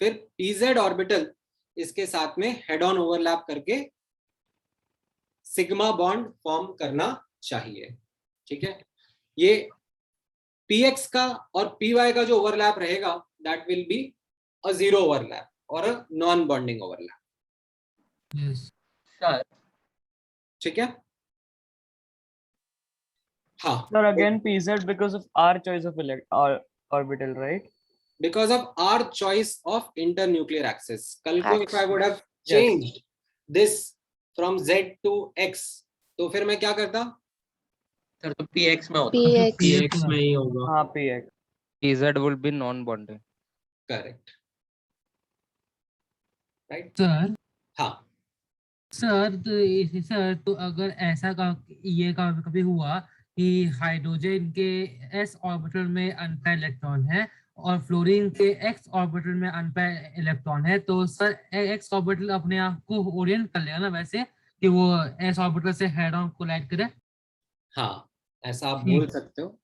फिर pz ऑर्बिटल इसके साथ में हेड ऑन ओवरलैप करके सिग्मा बॉन्ड फॉर्म करना चाहिए, ठीक है। ये px का और py का जो ओवरलैप रहेगा that will be a zero overlap और a non bonding overlap, yes sir. ठीक है। हाँ, Sir, again pz because of our choice of orbital, right? because of our choice of internuclear axis. कल को if I would have changed this from z to x, तो फिर मैं क्या करता? सर तो px में होता, px में ही होगा। हाँ, px। pz will be non-bonding. Correct. Right? Sir. हाँ सर तो अगर ऐसा ये कभी हुआ कि हाइड्रोजन के s ऑर्बिटल में अनपेयर्ड इलेक्ट्रॉन है और फ्लोरीन के x ऑर्बिटल में अनपेयर्ड इलेक्ट्रॉन है, तो सर x ऑर्बिटल अपने आप को ओरिएंट कर लेगा ना वैसे कि वो s ऑर्बिटल से हेड ऑन कोलाइड करे? हाँ, ऐसा आप बोल सकते हो।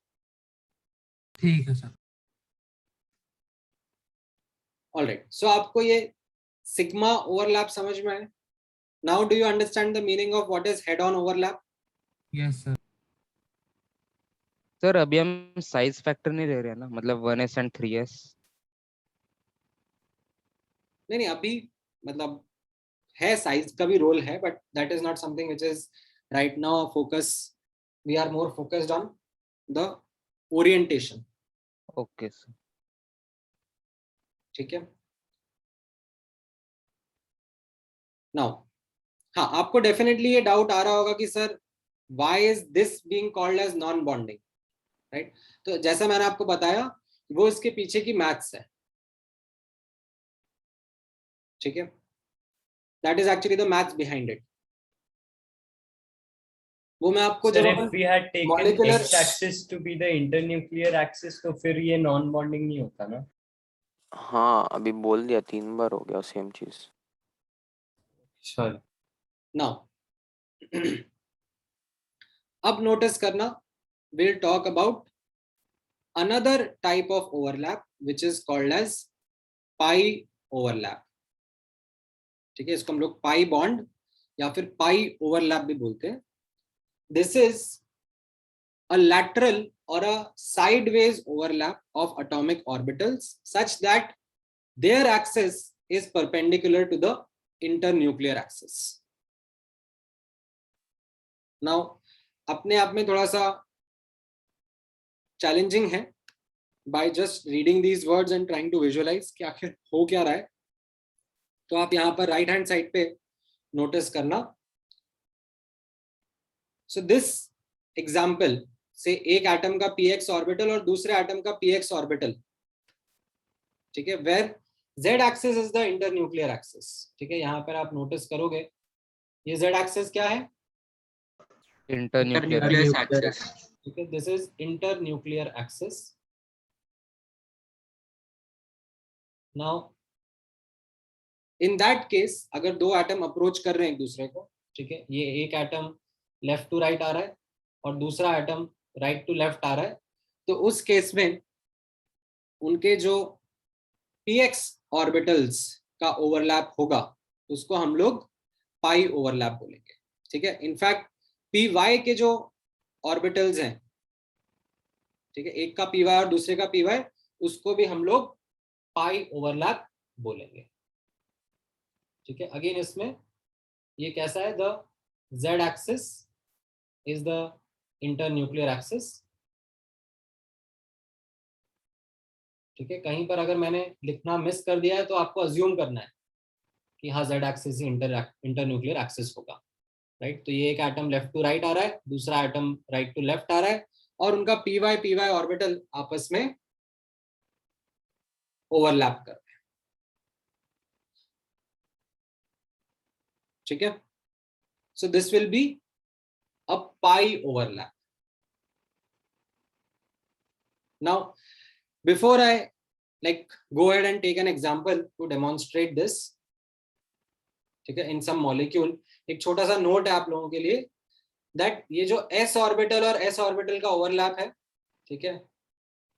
ठीक है सर। ऑलराइट, सो आपको ये सिग्मा ओवरलैप समझ में आया? Now do you understand the meaning of what is head on overlap? Yes sir. Sir अभी हम साइज फैक्टर नहीं ले रहे हैं ना, मतलब 1s and 3s? नहीं, अभी मतलब है, साइज का भी रोल है, but that is not something which is right now focus we are more focused on the orientation. Okay, sir. ठीक है. Now, हाँ, आपको डेफिनेटली ये डाउट आ रहा होगा कि sir why is this being called as non bonding, right? तो जैसा मैंने आपको बताया वो इसके पीछे की मैथ्स है. ठीक है. That is actually the maths behind it. वो मैं आपको Sir, जब if we had taken molecular x-axis to be the internuclear axis, तो फिर ये non bonding नहीं होता ना? हाँ, अभी बोल दिया 3 बार हो गया सेम चीज. Sorry. now अब नोटिस करना, we'll talk about another type of overlap which is called as pi overlap. ठीक है, इसको हम लोग पाई बॉन्ड या फिर पाई ओवरलैप भी बोलते हैं. This is a lateral or a sideways overlap of atomic orbitals such that their axis is perpendicular to the internuclear axis. Now, अपने आप में थोड़ा सा चैलेंजिंग है by just reading these words and trying to visualize कि आखिर हो क्या रहा है. तो आप यहाँ पर राइट हैंड साइड पे नोटिस करना. सो दिस एग्जाम्पल से एक एटम का px ऑर्बिटल और दूसरे एटम का px ऑर्बिटल. ठीक है, where z axis is the internuclear axis. ठीक है, यहाँ पर आप नोटिस करोगे ये z एक्सिस क्या है? Internuclear axis. ठीक है, this is internuclear axis. Now in that case अगर दो एटम अप्रोच कर रहे हैं एक दूसरे को, ठीक है, ये एक एटम लेफ्ट टू राइट आ रहा है और दूसरा एटम राइट टू लेफ्ट आ रहा है, तो उस केस में उनके जो px ऑर्बिटल्स का ओवरलैप होगा उसको हम लोग पाई ओवरलैप बोलेंगे. ठीक है, इनफैक्ट py के जो ऑर्बिटल्स हैं, ठीक है, एक का py और दूसरे का py, उसको भी हम लोग पाई ओवरलैप बोलेंगे. ठीक है, अगेन इसमें ये कैसा है? The z axis is the internuclear axis. ठीक है, कहीं पर अगर मैंने लिखना मिस कर दिया है तो आपको अज्यूम करना है कि हाँ z एक्सिस ही इंटरन्यूक्लियर एक्सिस होगा. राइट, तो ये एक एटम लेफ्ट टू राइट आ रहा है, दूसरा एटम राइट टू लेफ्ट आ रहा है और उनका py ऑर्बिटल आपस में ओवरलैप कर रहे हैं. ठीक है, so this will be a pi overlap. Now, before I go ahead and take an example to demonstrate this, ठीक है, in some molecule, एक छोटा सा नोट है आप लोगों के लिए that ये जो s ऑर्बिटल और s ऑर्बिटल का ओवरलैप है, ठीक है,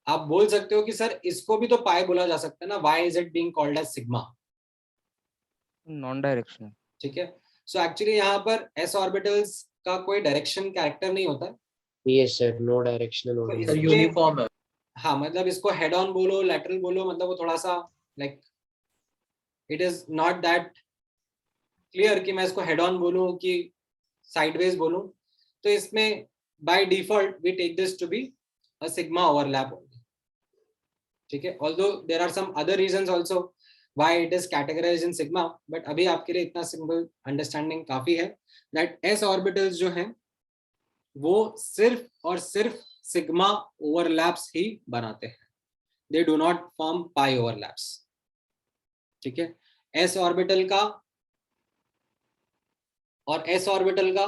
आप बोल सकते हो कि सर इसको भी तो पाई बोला जा सकता है ना, why is it being called as sigma? Non directional. ठीक है, सो एक्चुअली यहाँ पर s ऑर्बिटल्स का कोई डायरेक्शन कैरेक्टर नहीं होता है. Yes sir, no directional तो only. सर इसके- यूनिफॉर्म है. हाँ, मतलब इसको हेड ऑन बोलो, लैटरल बोलो, मतलब वो थोड़ा सा like it is not that clear कि मैं इसको हेड ऑन बोलूं कि साइडवेज बोलूं. तो इसमें by default we take this to be a sigma overlap only. ठीक है, although there are some other reasons also why it is categorized in sigma, but अभी आपके लिए इतना सिंपल अंडरस्टैंडिंग काफी है दैट s ऑर्बिटल्स जो हैं वो सिर्फ और सिर्फ सिग्मा ओवरलैप्स ही बनाते हैं. They do not form pi overlaps. ठीक है, s ऑर्बिटल का और s ऑर्बिटल का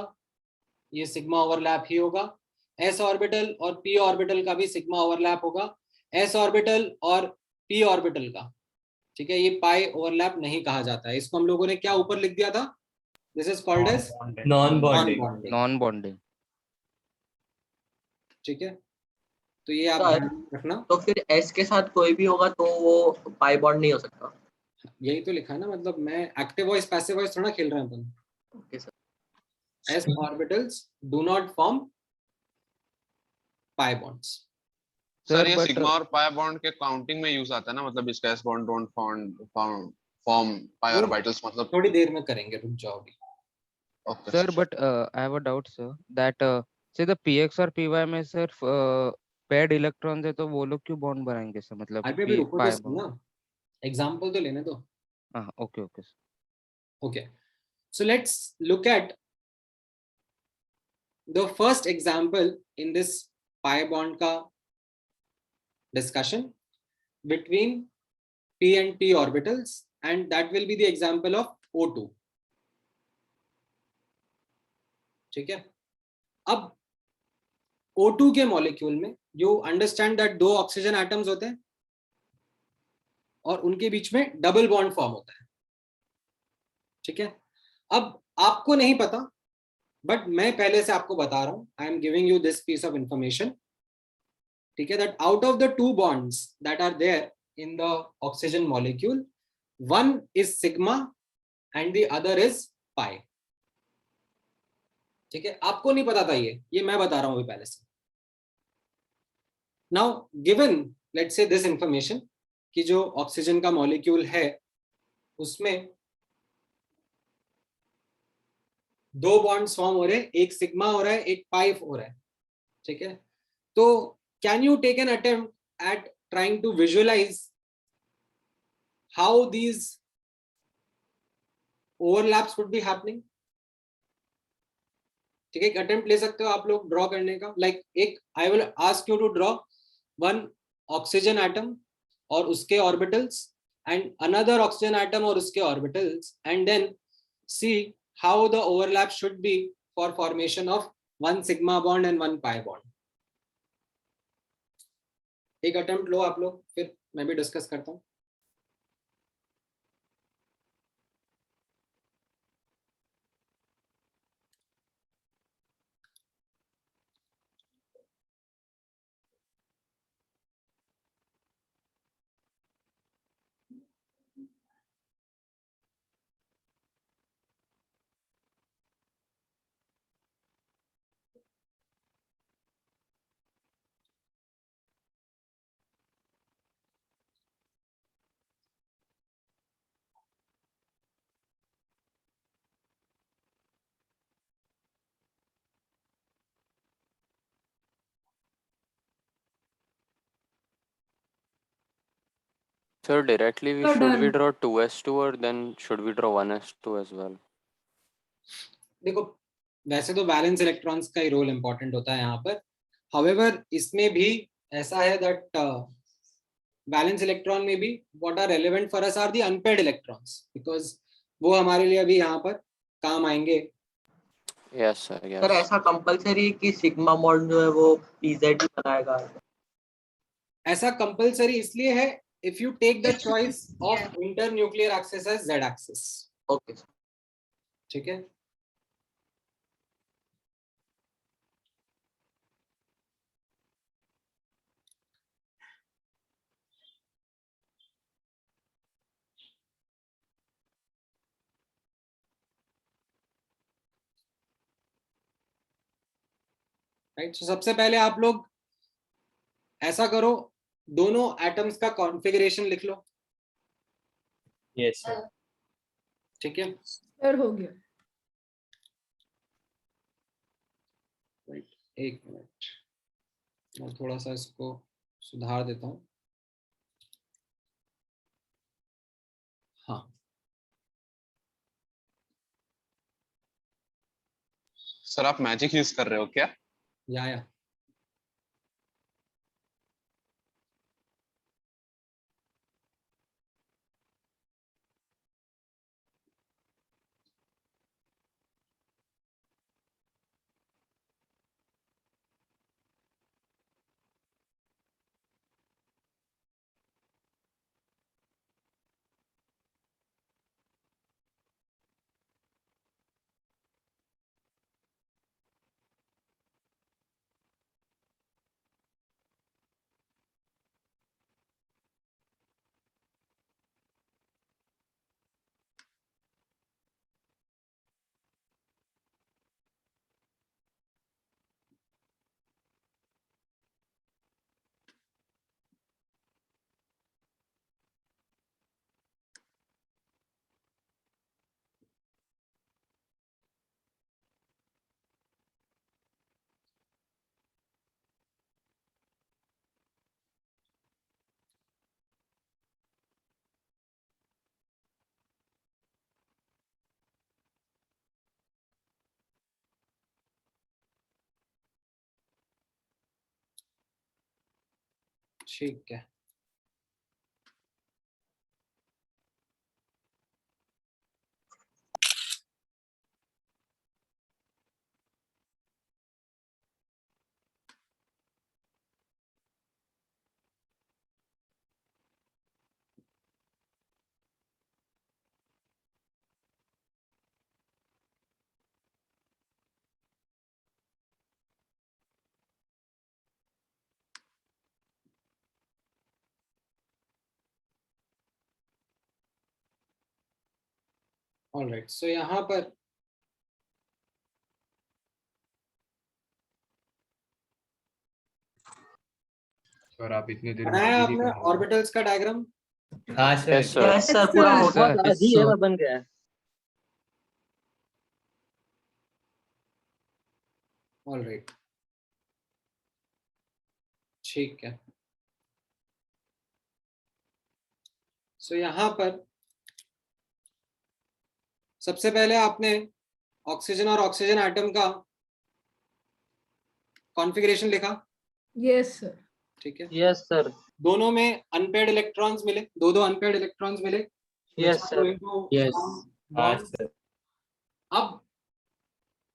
ये सिग्मा ओवरलैप ही होगा. s ऑर्बिटल और p ऑर्बिटल का भी सिग्मा ओवरलैप होगा. s ऑर्बिटल और p ऑर्बिटल का, ठीक है, ये पाई ओवरलैप नहीं कहा जाता है. इसको हम लोगों ने क्या ऊपर लिख दिया था? This is called as Non bonding. Non bonding. ठीक है, तो ये आप सर, ध्यान में रखना. तो फिर s के साथ कोई भी होगा तो वो पाई बॉन्ड नहीं हो सकता. यही तो लिखा है ना, मतलब मैं एक्टिव वॉइस पैसिव वॉइस थोड़ा खेल रहे हैं अपन. Okay sir. s orbitals do not form pi bonds. Sir ये but- सिग्मा और पाई बॉन्ड के काउंटिंग में यूज आता है ना, मतलब इसका s bond don't form pi orbitals, मतलब थोड़ी देर में करेंगे, रुक जाओ अभी. Okay Sir, but I have a doubt, sir, that सीधा पीएक्स और पीवाई में सर पेड इलेक्ट्रॉन है तो वो लोग क्यों बॉन्ड बनाएंगे सर, मतलब अभी पी रुको तो पाई सही बॉन्ड। ना, एग्जाम्पल तो लेने दो। हाँ okay okay Okay, so let's look at the first example in this pi bond का discussion between p and p orbitals, and that will be the example of O2. ठीक है, अब O2 के मॉलिक्यूल में यू अंडरस्टैंड दैट दो oxygen atoms होते हैं और उनके बीच में डबल बॉन्ड फॉर्म होता है। ठीक है, अब आपको नहीं पता, बट मैं पहले से आपको बता रहा हूं, I am giving you this piece of information. ठीक है, that out of the two bonds that are there in the oxygen molecule, one is sigma and the other is pi. ठीक है, आपको नहीं पता था ये मैं बता रहा हूं अभी पहले से। Now given let's say this information कि जो ऑक्सीजन का मॉलिक्यूल है उसमें दो बॉन्ड्स फॉर्म हो रहे हैं, एक सिग्मा हो रहा है, एक पाई हो रहा है। ठीक है, तो can you take an attempt at trying to visualise how these overlaps would be happening. ठीक है, एक अटेम्प्ट ले सकते हो आप लोग ड्रॉ करने का। लाइक एक I will ask you to draw one oxygen atom और उसके orbitals and another oxygen atom और उसके orbitals, and then see how the overlap should be for formation of one sigma bond and one pi bond. एक attempt लो आप लोग, फिर मैं भी डिस्कस करता हूँ। Sir, directly we So should we done. draw 2s2 or then should we draw 1s2 as well? देखो, वैसे तो वैलेंस इलेक्ट्रॉन्स का ही रोल इंपॉर्टेंट होता है यहाँ पर। हाउएवर इसमें भी ऐसा है दैट वैलेंस इलेक्ट्रॉन में भी what are relevant for us are the unpaired electrons, because वो हमारे लिए अभी यहाँ पर काम आएंगे। Yes sir, sir yes. ऐसा कंपलसरी कि सिग्मा बॉन्ड जो है वो पीजेड ही बनाएगा? ऐसा कंपलसरी इसलिए है if you take the choice of internuclear axis as z axis. Okay sir. ठीक है, राइट। तो सबसे पहले आप लोग ऐसा करो, दोनों एटम्स का कॉन्फ़िगरेशन लिख लो। Yes, sir. ठीक है, सर हो गया। राइट, एक मिनट, मैं थोड़ा सा इसको सुधार देता हूँ। हाँ, सर आप मैजिक यूज कर रहे हो क्या? या ठीक है, ऑलराइट। सो यहाँ पर सर आप इतने देर बनाया में आपने ऑर्बिटल्स का डायग्राम? हाँ sir. Yes, sir. Yes sir, पूरा Yes, बहुत sir. आज ही Yes, है बन गया है। ऑलराइट, ठीक है। सो यहाँ पर सबसे पहले आपने ऑक्सीजन और ऑक्सीजन एटम का कॉन्फ़िगरेशन लिखा। Yes sir. ठीक है, यस सर। दोनों में अनपेयर्ड इलेक्ट्रॉन्स मिले, दो अनपेयर्ड इलेक्ट्रॉन्स मिले। Yes sir. Yes. हाँ बॉन्ड। सर। अब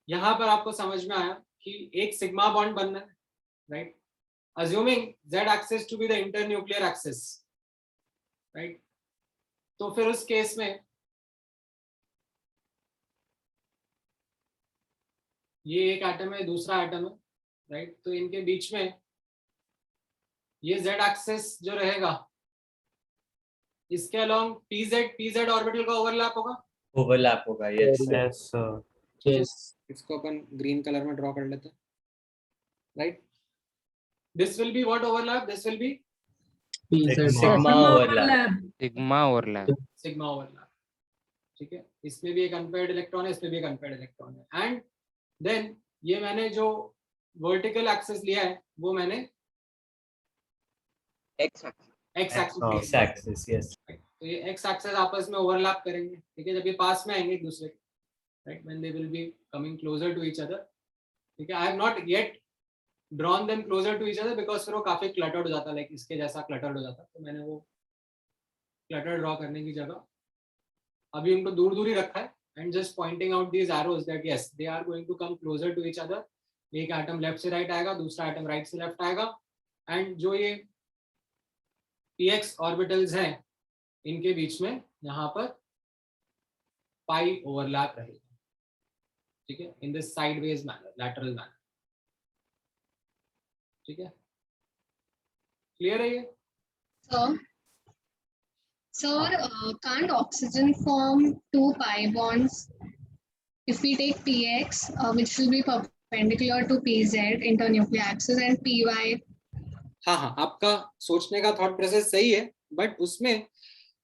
यहाँ पर आपको समझ में आया कि एक सिग्मा बॉन्ड बनना है, right? Assuming z axis to be the internuclear axis, right? तो फिर उस केस में ये एक एटम है, दूसरा एटम है, राइट? तो इनके बीच में ये z एक्सिस जो रहेगा, इसके अलोंग pz ऑर्बिटल का ओवरलैप होगा। ओवरलैप होगा। Yes sir. Yes, sir. Yes. इसको अपन ग्रीन कलर में ड्रॉ कर लेते हैं, right? This will be what overlap? This will B sigma overlap. Sigma overlap. Sigma overlap. ठीक है, इसमें भी एक अनपेयर्ड इलेक्ट्रॉन है, इसमें भी एक अनपेयर्ड इलेक्ट्रॉन है। एंड देन ये मैंने जो वर्टिकल एक्सिस लिया है वो मैंने एक्स एक्सिस। यस। तो ये एक्स एक्सिस आपस में ओवरलैप करेंगे। ठीक है, जब ये पास में आएंगे एक दूसरे के, right, when they will be coming closer to each other. ठीक है, I have not yet drawn them closer to each other because फिर वो काफी क्लटर्ड हो जाता, लाइक इसके जैसा क्लटर्ड हो जाता। तो मैंने वो क्लटर ड्रॉ करने की जगह अभी उनको दूर दूर ही रखा है and just pointing out these arrows that yes they are going to come closer to each other. एक एटम लेफ्ट से राइट आएगा, दूसरा एटम राइट से लेफ्ट आएगा, एंड जो ये px ऑर्बिटल्स हैं इनके बीच में यहाँ पर पाई ओवरलैप रहेगा। ठीक है, in this sideways manner, lateral manner. ठीक है, क्लियर है ये? Sir, can't oxygen form two pi bonds if we take px, which will be perpendicular to pz internuclear axis, and py? हाँ, आपका सोचने का थॉट प्रोसेस सही है, बट उसमें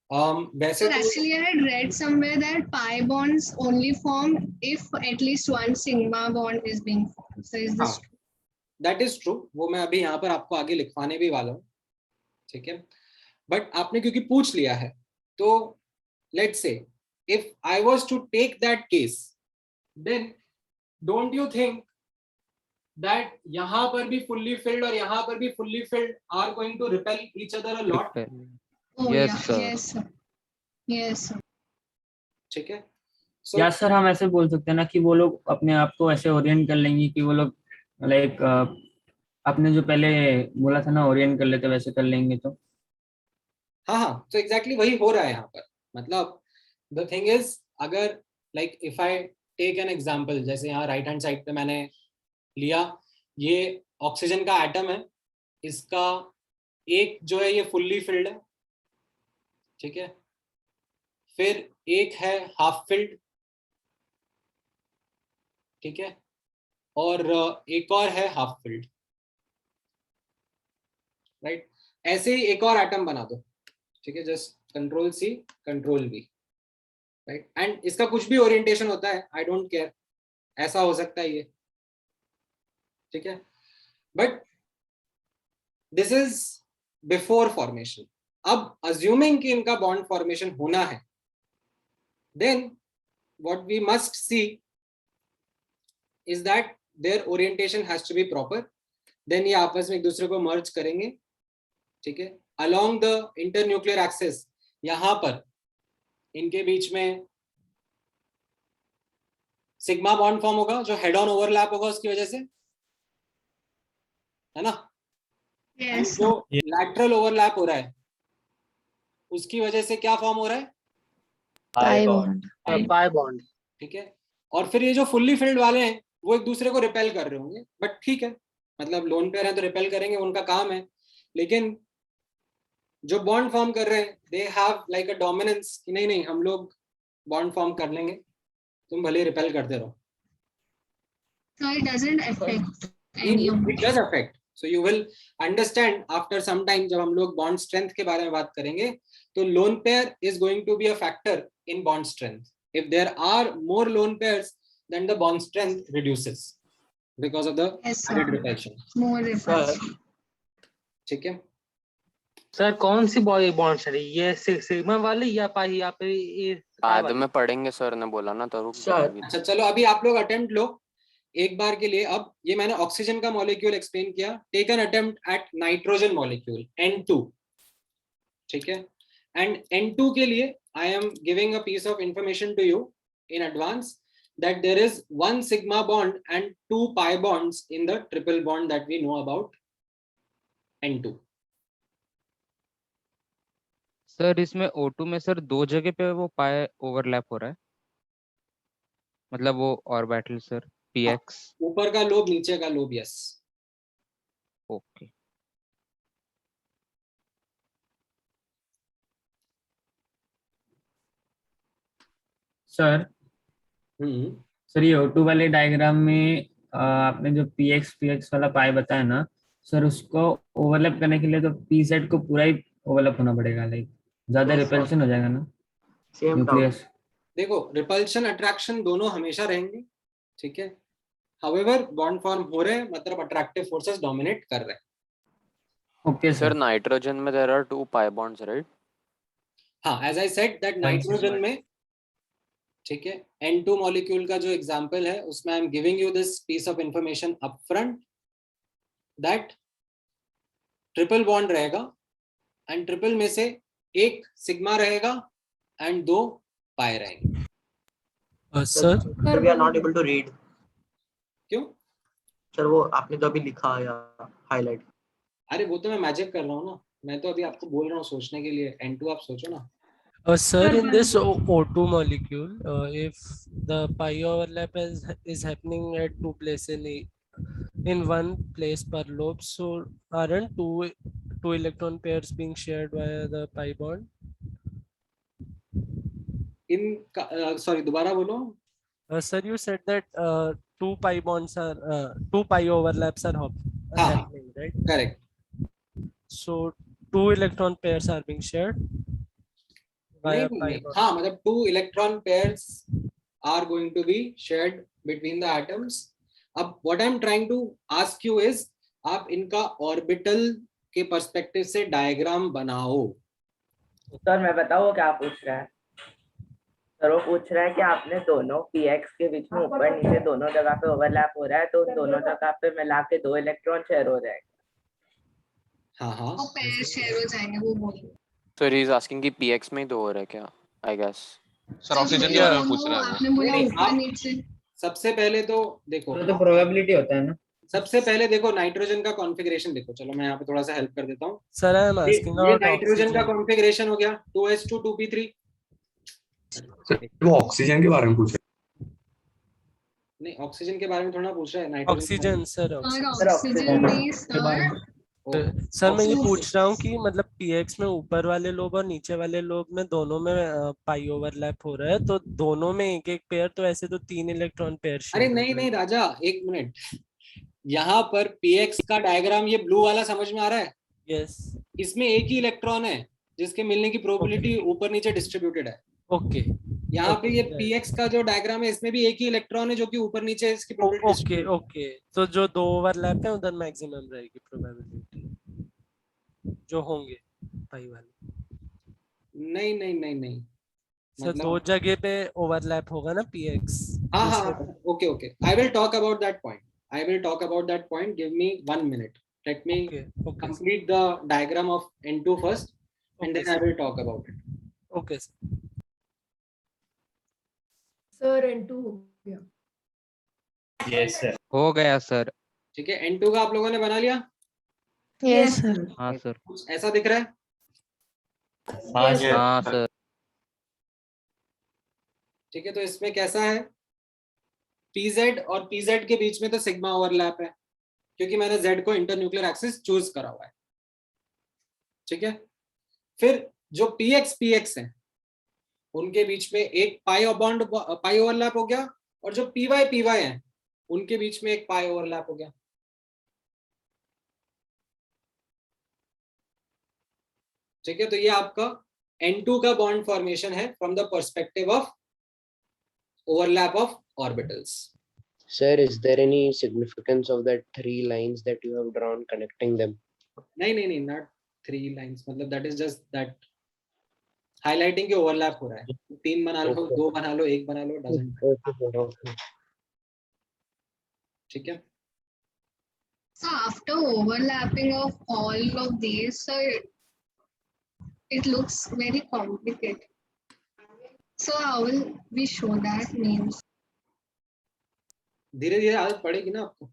वैसे Sir, actually I had read somewhere that pi bonds only form if at least one sigma bond is being formed. So is this true? That is true. वो मैं अभी यहाँ पर आपको आगे लिखवाने भी वाला हूँ। ठीक है, बट आपने क्योंकि पूछ लिया है, तो let's say if I was to take that case, then don't you think that यहाँ पर भी फुल्ली फिल्ड और यहाँ पर भी fully filled are going to repel each other a lot? Oh Yes, yeah, sir. yes sir, yes sir. ठीक है, या सर हम ऐसे बोल सकते हैं ना कि वो लोग अपने आप को ऐसे ओरिएंट कर लेंगे कि वो लोग लाइक आपने जो पहले बोला था ना ओरिएंट कर लेते वैसे कर लेंगे तो। हाँ, तो एग्जैक्टली वही हो रहा है यहाँ पर। मतलब द थिंग इज, अगर like if I take an example, जैसे यहाँ राइट हैंड साइड पे मैंने लिया, ये ऑक्सीजन का एटम है, इसका एक जो है ये फुल्ली फिल्ड है। ठीक है, फिर एक है हाफ फिल्ड। ठीक है, और एक और है हाफ फिल्ड, राइट? ऐसे ही एक और एटम बना दो। ठीक है, just control C control V, right? And इसका कुछ भी ओरिएंटेशन होता है, आई डोंट केयर, ऐसा हो सकता है ये। ठीक है, but this is before formation. अब अज्यूमिंग कि इनका बॉन्ड फॉर्मेशन होना है, then what we must see is that there orientation has to be proper. देन ये आपस में एक दूसरे को मर्ज करेंगे ठीक है, along the internuclear axis, यहाँ पर इनके बीच में सिग्मा बॉन्ड फॉर्म होगा जो हेड ऑन ओवरलैप होगा उसकी वजह से, है ना? Yes. जो लैटरल ओवरलैप हो रहा है उसकी वजह से क्या फॉर्म हो रहा है? Pi bond. ठीक है, और फिर ये जो फुल्ली फिल्ड वाले हैं वो एक दूसरे को रिपेल कर रहे होंगे, बट ठीक है, मतलब लोन पेयर है तो रिपेल करेंगे, उनका काम है। लेकिन जो बॉन्ड फॉर्म कर रहे हैं they have like a dominance कि नहीं नहीं हम लोग बॉन्ड फॉर्म कर लेंगे, तुम भले रिपेल करते रहो। So it doesn't affect any of It does affect. So you will understand after some time जब हम लोग bond strength के बारे में बात करेंगे तो lone pair is going to be a factor in bond strength. If there are more lone pairs, then the bond strength reduces because of the added repulsion. more repulsion. ठीक है? Sir कौन सी bond है ये, sigma वाले या पाई या पे ये बाद में पढ़ेंगे सर ने बोला ना, तो रुक जाओ अभी। अच्छा चलो अभी आप लोग अटेम्प्ट लो एक बार के लिए। अब ये मैंने ऑक्सीजन का मॉलिक्यूल एक्सप्लेन किया, take an attempt at nitrogen molecule N2, ठीक है? एंड N2 के लिए I am giving a piece of information to you in advance that there is 1 sigma bond and 2 pi bonds in the triple bond that we know about N2. Sir इसमें O2 में sir 2 जगह पे वो पाई overlap हो रहा है, मतलब वो ऑर्बिटल सर px। ऊपर का लोब नीचे का lobe, yes. Okay sir sir ये O2 वाले डायग्राम में आपने जो px वाला पाई बताया ना सर, उसको ओवरलैप करने के लिए तो pz को पूरा ही ओवरलैप होना पड़ेगा, लाइक ज्यादा रिपल्शन हो जाएगा ना न्यूक्लियस। देखो रिपल्शन अट्रैक्शन दोनों हमेशा रहेंगे, ठीक है? हाउएवर बॉन्ड फॉर्म हो रहे हैं मतलब अट्रैक्टिव फोर्सेस डोमिनेट कर रहे हैं। ओके सर नाइट्रोजन में there are 2 pi bonds right? हाँ, as I said that nitrogen में, ठीक है, N2 मॉलिक्यूल का जो एग्जांपल है उसमें I am giving you this piece of information upfront that triple bond रहेगा एंड ट्रिपल में से एक सिग्मा रहेगा एंड 2 पाई रहेंगे। Sir we are not able to read. क्यों सर? वो आपने तो अभी लिखा या हाईलाइट। अरे वो तो मैं मैजिक कर रहा हूँ ना, मैं तो अभी आपको बोल रहा हूँ सोचने के लिए। N2 आप सोचो ना। Sir, in this O2 molecule, if the pi overlap is happening at 2 places in 1 place per lobe, so aren't two electron pairs being shared via the pi bond? Sorry, दोबारा बोलो। Sir, you said that 2 pi bonds are 2 pi overlaps are happening, right? Correct. So 2 electron pairs are being shared. नहीं, हाँ मतलब 2 electron pairs are going to be shared between the atoms. अब what I'm trying to ask you is आप इनका orbital के perspective से diagram बनाओ। Sir मैं बताऊँ क्या पूछ रहा है? सर वो पूछ रहा है कि आपने दोनों px के बीच में ऊपर नीचे दोनों जगह पे ओवरलैप हो रहा है तो दोनों जगह पे मिला के 2 इलेक्ट्रॉन शेयर हो जाएगा। हाँ हाँ, और पेयर शेयर हो जाएंगे वो बोल। सर ही इज आस्किंग कि px में ही तो हो रहा है क्या? आई गेस सर ऑक्सीजन के बारे में पूछ रहा है। आपने बोला ऊपर नीचे। सबसे पहले तो देखो तो प्रोबेबिलिटी होता है ना। सबसे पहले देखो नाइट्रोजन का कॉन्फ़िगरेशन देखो। चलो मैं यहाँ पे थोड़ा सा हेल्प कर देता हूँ। सर आई एम आस्किंग ये नाइट्रोजन का कॉन्फ़िगरेशन हो गया 2s2 2p3। वो ऑक्सीजन के बारे में पूछ रहे हैं। नहीं, ऑक्सीजन के बारे में थोड़ा पूछ रहा है। ऑक्सीजन सर ऑक्सीजन में सर मैं ये पूछ रहा हूँ कि मतलब px में ऊपर वाले लोब और नीचे वाले लोब में दोनों में पाई ओवरलैप हो रहा है, तो दोनों में एक एक पेयर, तो ऐसे तो 3 इलेक्ट्रॉन पेयर। अरे नहीं नहीं राजा, एक मिनट, यहाँ पर px का डायग्राम ये ब्लू वाला समझ में आ रहा है? यस। इसमें एक ही इलेक्ट्रॉन है जिसके मिलने की प्रोबेबिलिटी ऊपर नीचे डिस्ट्रीब्यूटेड है। ओके। यहाँ पे ये px का जो डायग्राम है इसमें भी एक ही इलेक्ट्रॉन है जो कि ऊपर नीचे इसकी प्रोबेबिलिटी। ओके तो जो 2 ओवरलैप है उधर मैक्सिमम रहेगी प्रोबेबिलिटी जो होंगे पाई वाले। नहीं नहीं नहीं नहीं सर 2 जगह पे ओवरलैप होगा ना px। हाँ okay okay, I will talk about that point. Give me 1 minute, Let me complete the diagram of N2 first, and then I will talk about it. Okay. Sir, N2 हो गया. Yes sir. हो गया sir. ठीक है, N2 का आप लोगों ने बना लिया? Yes sir. हाँ सर. कुछ ऐसा दिख रहा है? हाँ सर. ठीक है, तो इसमें कैसा है, PZ और PZ के बीच में तो सिग्मा ओवरलैप है, क्योंकि मैंने Z को इंटरन्यूक्लियर एक्सिस चूज करा हुआ है. ठीक है, फिर जो PX है उनके बीच में एक पाई ओवरलैप हो गया, और जो PY है उनके बीच में एक पाई ओवरलैप हो गया. ठीक है, तो ये आपका N2 का बॉन्ड फॉर्मेशन है from the perspective of overlap of orbitals. Sir, is there any significance of that 3 lines that you have drawn connecting them? नहीं, not 3 lines. मतलब that is just that highlighting के overlap हो रहा है. 3 बना लो, 2 बना लो, 1 बना लो, doesn't matter. Okay. ठीक है. So after overlapping of all of these, so it looks very complicated. So how will we show that means? धीरे धीरे आदत पड़ेगी ना आपको.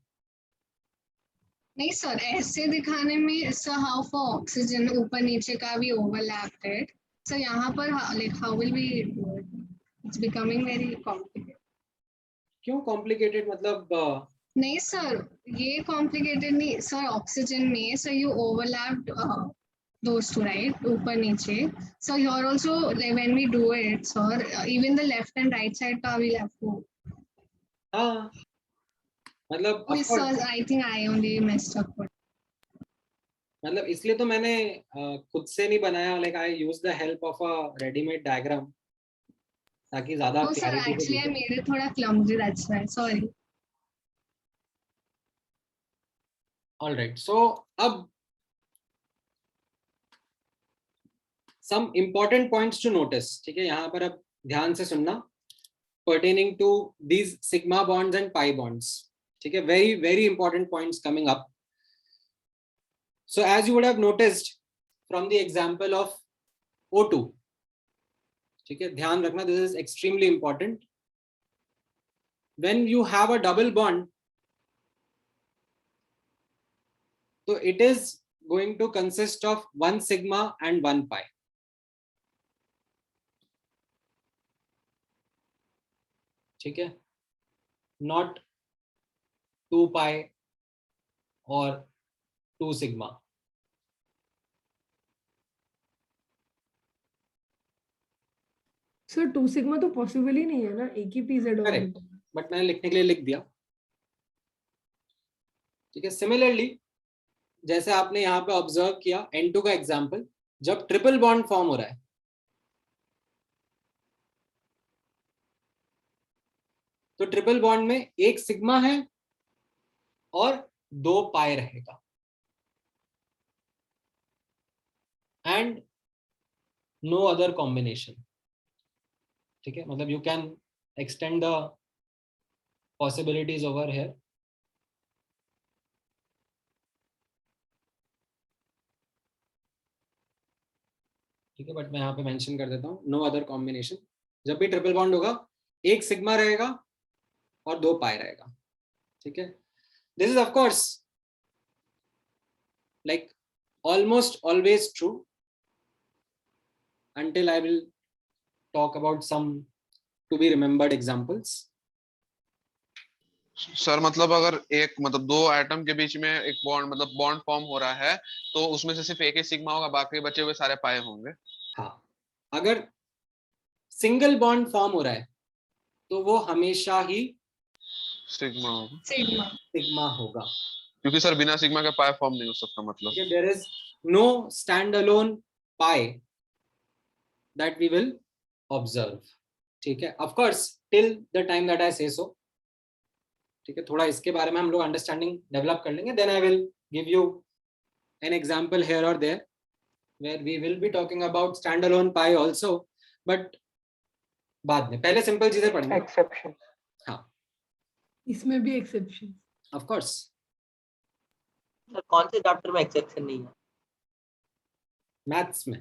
नहीं सर, ऐसे दिखाने में सर हाउ फॉर ऑक्सीजन ऊपर नीचे का भी ओवरलैप्ड. सर यहाँ पर like how will we do it? It's becoming very complicated. क्यों complicated? मतलब नहीं सर, ये complicated नहीं सर. ऑक्सीजन में sir you overlapped those two, right? ऊपर नीचे. So here also like, when we do it, sir, even the left and right side का we have to. हाँ, मतलब sir, I think I only messed up. मतलब इसलिए तो मैंने खुद से नहीं बनाया. Like I use the help of a ready-made diagram ताकि ज़्यादा. No sir, actually I made it थोड़ा clumsy, that's why. Sorry. All right. So अब some important points to notice. ठीक है, यहाँ पर अब ध्यान से सुनना, pertaining to these sigma bonds and pi bonds. ठीक है, very very important points coming up. So as you would have noticed from the example of O2, ठीक है, ध्यान रखना, this is extremely important. When you have a double bond, so it is going to consist of 1 sigma and 1 pi. ठीक है, not 2 pi or 2 sigma. Sir 2 sigma तो possible ही नहीं है ना, एक ही PZ करेक्ट, बट मैंने लिखने के लिए लिख दिया. ठीक है, सिमिलरली जैसे आपने यहाँ पे ऑब्जर्व किया N2 का एग्जांपल, जब ट्रिपल बॉन्ड फॉर्म हो रहा है तो ट्रिपल बॉन्ड में एक सिग्मा है और 2 पाई रहेगा, एंड नो अदर कॉम्बिनेशन. ठीक है, मतलब you can extend the possibilities over here. ठीक है, बट मैं यहाँ पे मेंशन कर देता हूँ, नो अदर कॉम्बिनेशन. जब भी ट्रिपल बॉन्ड होगा एक सिग्मा रहेगा और 2 पाई रहेगा. ठीक है, this is of course like almost always true until I will talk about some to be remembered examples. Sir मतलब अगर एक मतलब 2 एटम के बीच में एक बॉन्ड मतलब बॉन्ड फॉर्म हो रहा है तो उसमें से सिर्फ एक ही सिग्मा होगा, बाकी बचे हुए सारे पाए होंगे. हाँ, अगर सिंगल बॉन्ड फॉर्म हो रहा है तो वो हमेशा ही सिग्मा होगा. सिग्मा होगा, क्योंकि सर बिना सिग्मा के पाई फॉर्म नहीं हो सकता. मतलब there is no stand alone pi that we will observe. ठीक है, of course till the time that I say so. ठीक है, थोड़ा इसके बारे में हम लोग अंडरस्टैंडिंग डेवलप कर लेंगे, then I will give you an example here or there where we will be talking about standalone pi also, but बाद में. पहले सिंपल चीजें पढ़ेंगे. एक्सेप्शन. हाँ, इसमें भी एक्सेप्शन. of course. सर कौन से चैप्टर में एक्सेप्शन नहीं है? मैथ्स में।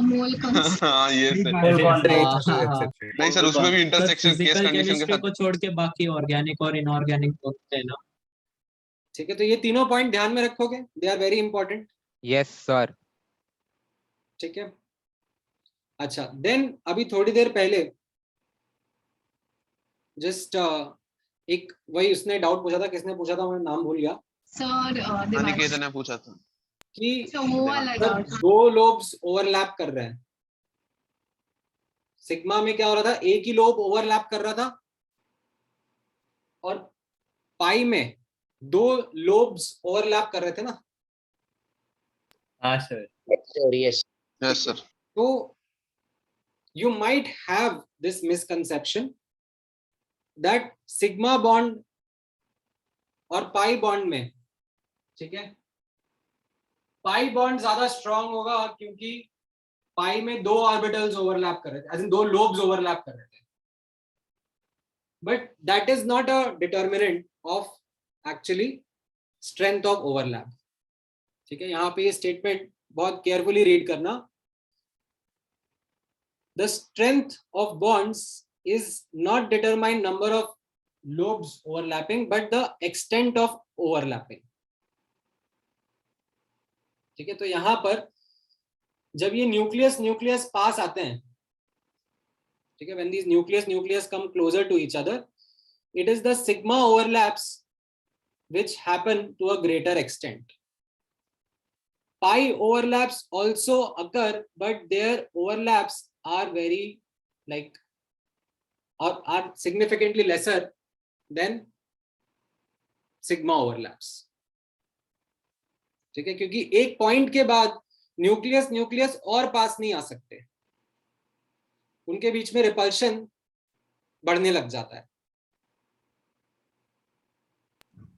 मोल कांस्टेंट। हाँ ये सर नहीं सर, उसमें भी इंटरसेक्शन केस फिजिकल कंडीशन के केमिस्ट्री साथ। को छोड़ के बाकी ऑर्गेनिक और इनऑर्गेनिक होते हैं ना। ठीक है, तो ये तीनों पॉइंट ध्यान में रखोगे, they are very important. Yes sir. ठीक है, अच्छा देन अभी थोड़ी देर पहले जस्ट एक वही उसने डाउट पूछा था, किसने पूछा था मैं नाम भूल गया। सर अनिकेत ने पूछा था कि वो वाला डाउट। दो लोब्स ओवरलैप कर रहे हैं। सिग्मा में क्या हो रहा था, एक ही लोब ओवरलैप कर रहा था, और पाई में दो लोब्स ओवरलैप कर रहे थे ना। हाँ सर। Yes. Yes sir. तो you might have this misconception that sigma bond और पाई बॉन्ड में, ठीक है, पाई बॉन्ड ज्यादा स्ट्रांग होगा क्योंकि पाई में दो ऑर्बिटल्स ओवरलैप कर रहे थे, दो लोब्स ओवरलैप कर रहे थे, but that is not a determinant of actually strength of overlap. ठीक है, यहाँ पे ये स्टेटमेंट बहुत केयरफुली रीड करना। The strength of bonds is not determined number of lobes overlapping, but the extent of overlapping. ठीक है, तो यहां पर जब ये न्यूक्लियस पास आते हैं, ठीक है, when these nucleus come closer to each other, it is the sigma overlaps which happen to a greater extent. Pi overlaps also occur, but their overlaps are very are significantly lesser than sigma overlaps. ठीक है, क्योंकि एक point के बाद nucleus और पास नहीं आ सकते, उनके बीच में रिपल्शन बढ़ने लग जाता है।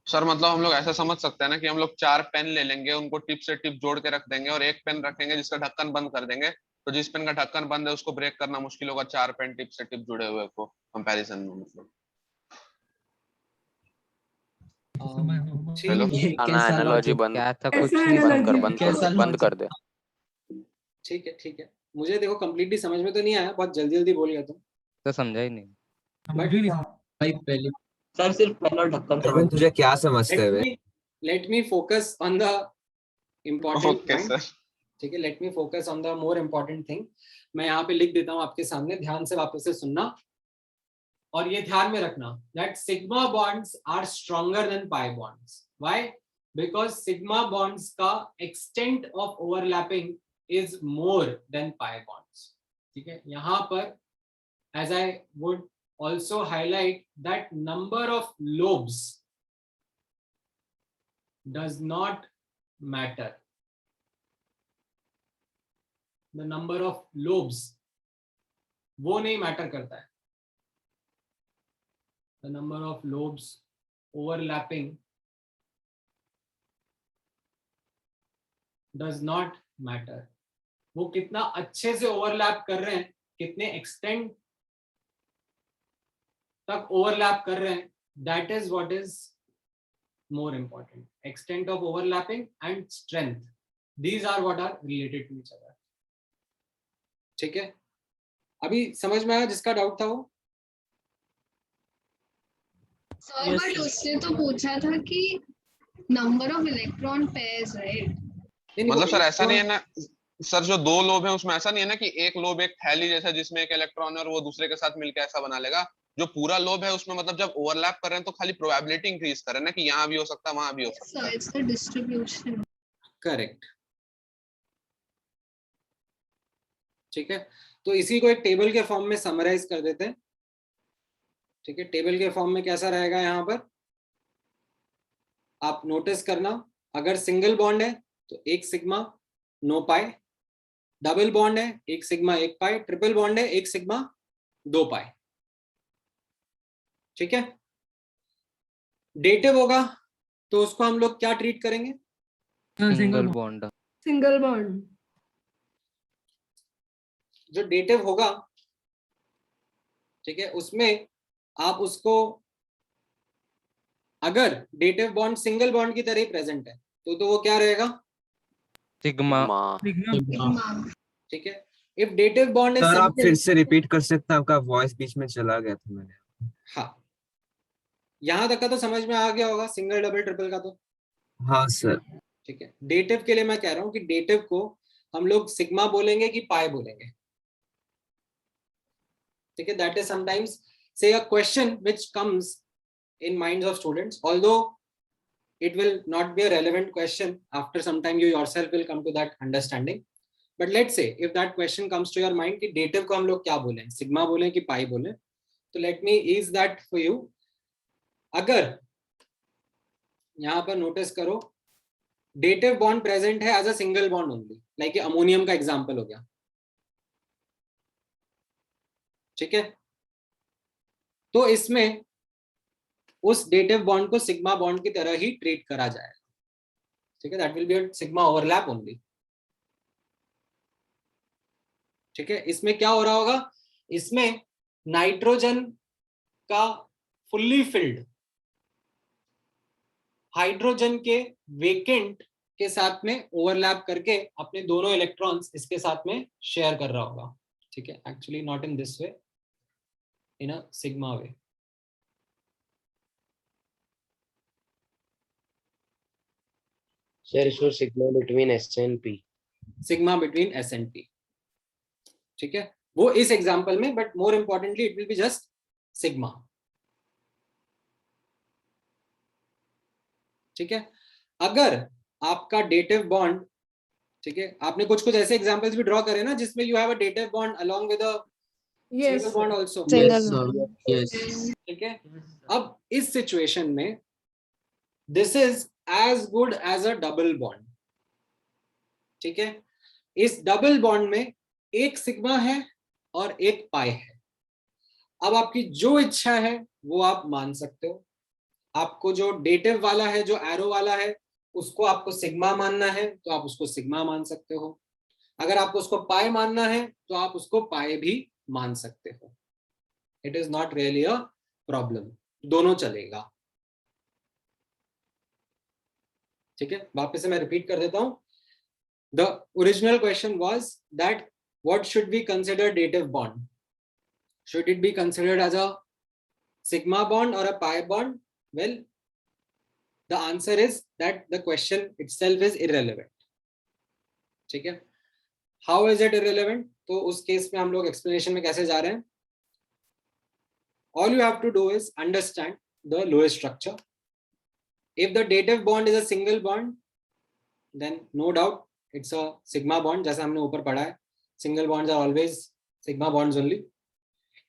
सर मतलब हम लोग ऐसा समझ सकते हैं ना कि हम लोग 4 पेन ले लेंगे, उनको टिप से टिप जोड़ के रख देंगे और एक पेन रखेंगे जिसका ढक्कन बंद कर देंगे, तो जिस पेन का ढक्कन बंद है उसको ब्रेक करना मुश्किल होगा 4 पेन टिप से टिप जुड़े हुए को कंपैरिजन में। मतलब हेलो एनालॉजी बंद कर दे। ठीक है, मुझे देखो कंप्लीटली समझ में तो नहीं आया, बहुत जल्दी बोल गया तुम तो समझा ही नहीं। भाई पहले सर सिर्फ पहला ढक्कन समझ। तुझे क्या समझते हैं? Let me focus on the important point. Sir ठीक है, let me focus on the more important thing. मैं यहाँ पे लिख देता हूँ आपके सामने, ध्यान से वापस से सुनना और ये ध्यान में रखना that sigma bonds are stronger than pi bonds. Why? Because sigma bonds का extent of overlapping is more than pi bonds. ठीक है, यहाँ पर as I would also highlight that number of lobes does not matter. The number of lobes वो नहीं matter करता है। The number of lobes overlapping does not matter. वो कितना अच्छे से ओवरलैप कर रहे हैं, कितने एक्सटेंट तक ओवरलैप कर रहे हैं, that is what is more important. Extent of overlapping and strength, these are what are related to each other. ठीक है, अभी समझ में आया जिसका डाउट था वो? सर बट उसने तो पूछा था कि number of electron pairs, right? मतलब सर ऐसा नहीं है ना सर, जो दो लोब है उसमें ऐसा नहीं है ना कि एक लोब एक थैली जैसा जिसमें एक इलेक्ट्रॉन है और वो दूसरे के साथ मिलकर ऐसा बना लेगा। जो पूरा लोब है उसमें मतलब जब ओवरलैप कर रहे हैं तो खाली प्रोबेबिलिटी इंक्रीज कर रहे हैं ना कि यहाँ भी हो सकता है वहां भी हो सकता है। It's the distribution. करेक्ट। ठीक है, तो इसी को एक टेबल के फॉर्म में समराइज कर देते हैं। ठीक है, टेबल के फॉर्म में कैसा रहेगा, यहाँ पर आप नोटिस करना, अगर सिंगल बॉन्ड है तो 1 सिग्मा नो पाई, डबल बॉन्ड है 1 सिग्मा 1 पाई, ट्रिपल बॉन्ड है 1 सिग्मा 2 पाई। ठीक है, डेटिव होगा तो उसको हम लोग क्या ट्रीट करेंगे? Single bond. Single bond. जो डेटिव होगा, ठीक है, उसमें आप उसको, अगर डेटिव बॉन्ड सिंगल बॉन्ड की तरह ही प्रेजेंट है तो वो क्या रहेगा? सिग्मा। ठीक है, if dative bond is sir आप सिंपल, फिर से रिपीट कर सकते हैं, आपका वॉइस बीच में चला गया था मैंने। हाँ यहाँ तक का तो समझ में आ गया होगा, सिंगल डबल ट्रिपल का तो। हाँ सर। ठीक है, डेटिव के लिए मैं कह रहा हूँ कि डेटिव को हम लोग सिग्मा बोलेंगे कि पाई बोलेंगे। ठीक है, दैट इज समटाइम्स से a question which comes in minds of students, although it will not be a relevant question. After some time you yourself will come to that understanding, but let's say if that question comes to your mind कि dative को हम लोग क्या बोलें, sigma बोलें कि pi बोलें, तो let me ease that for you. अगर यहाँ पर नोटिस करो dative bond present है as a single bond only, like ammonium का एग्जाम्पल हो गया, ठीक है, तो इसमें उस डेटिव बॉन्ड को सिग्मा बॉन्ड की तरह ही ट्रीट करा जाएगा। ठीक है, that will be a sigma overlap only. ठीक है, इसमें क्या हो रहा होगा, इसमें नाइट्रोजन का फुल्ली फिल्ड हाइड्रोजन के वेकेंट के साथ में ओवरलैप करके अपने दोनों इलेक्ट्रॉन्स इसके साथ में शेयर कर रहा होगा। ठीक है, actually not in this way, in a sigma way. Sir, so sigma between S and P. Sigma between S and P. ठीक है, वो इस एग्जांपल में, but more importantly it will be just sigma. ठीक है, अगर आपका डेटिव बॉन्ड, ठीक है, आपने कुछ कुछ ऐसे एग्जांपल्स भी ड्रॉ करे ना जिसमें you have a dative bond along with a single bond also. ठीक है, अब इस सिचुएशन में this is as good as a double bond. ठीक है, इस डबल बॉन्ड में एक सिग्मा है और एक पाई है। अब आपकी जो इच्छा है वो आप मान सकते हो। आपको जो डेटिव वाला है, जो एरो वाला है, उसको आपको सिग्मा मानना है तो आप उसको सिग्मा मान सकते हो। अगर आपको उसको पाई मानना है तो आप उसको पाई भी मान सकते हो। It is not really a problem, दोनों चलेगा। ठीक है, वापस से मैं रिपीट कर देता हूं। The original question was that what should we consider dative bond? Should it be considered as a sigma bond or a pi bond? Well, the answer is that the question itself is irrelevant. ठीक है, how is it irrelevant? तो उस case में हम लोग explanation में कैसे जा रहे हैं? All you have to do is understand the Lewis structure. If the dative bond is a single bond, then no doubt it's a sigma bond, जैसा हमने ऊपर पढ़ा है, single bonds are always sigma bonds only.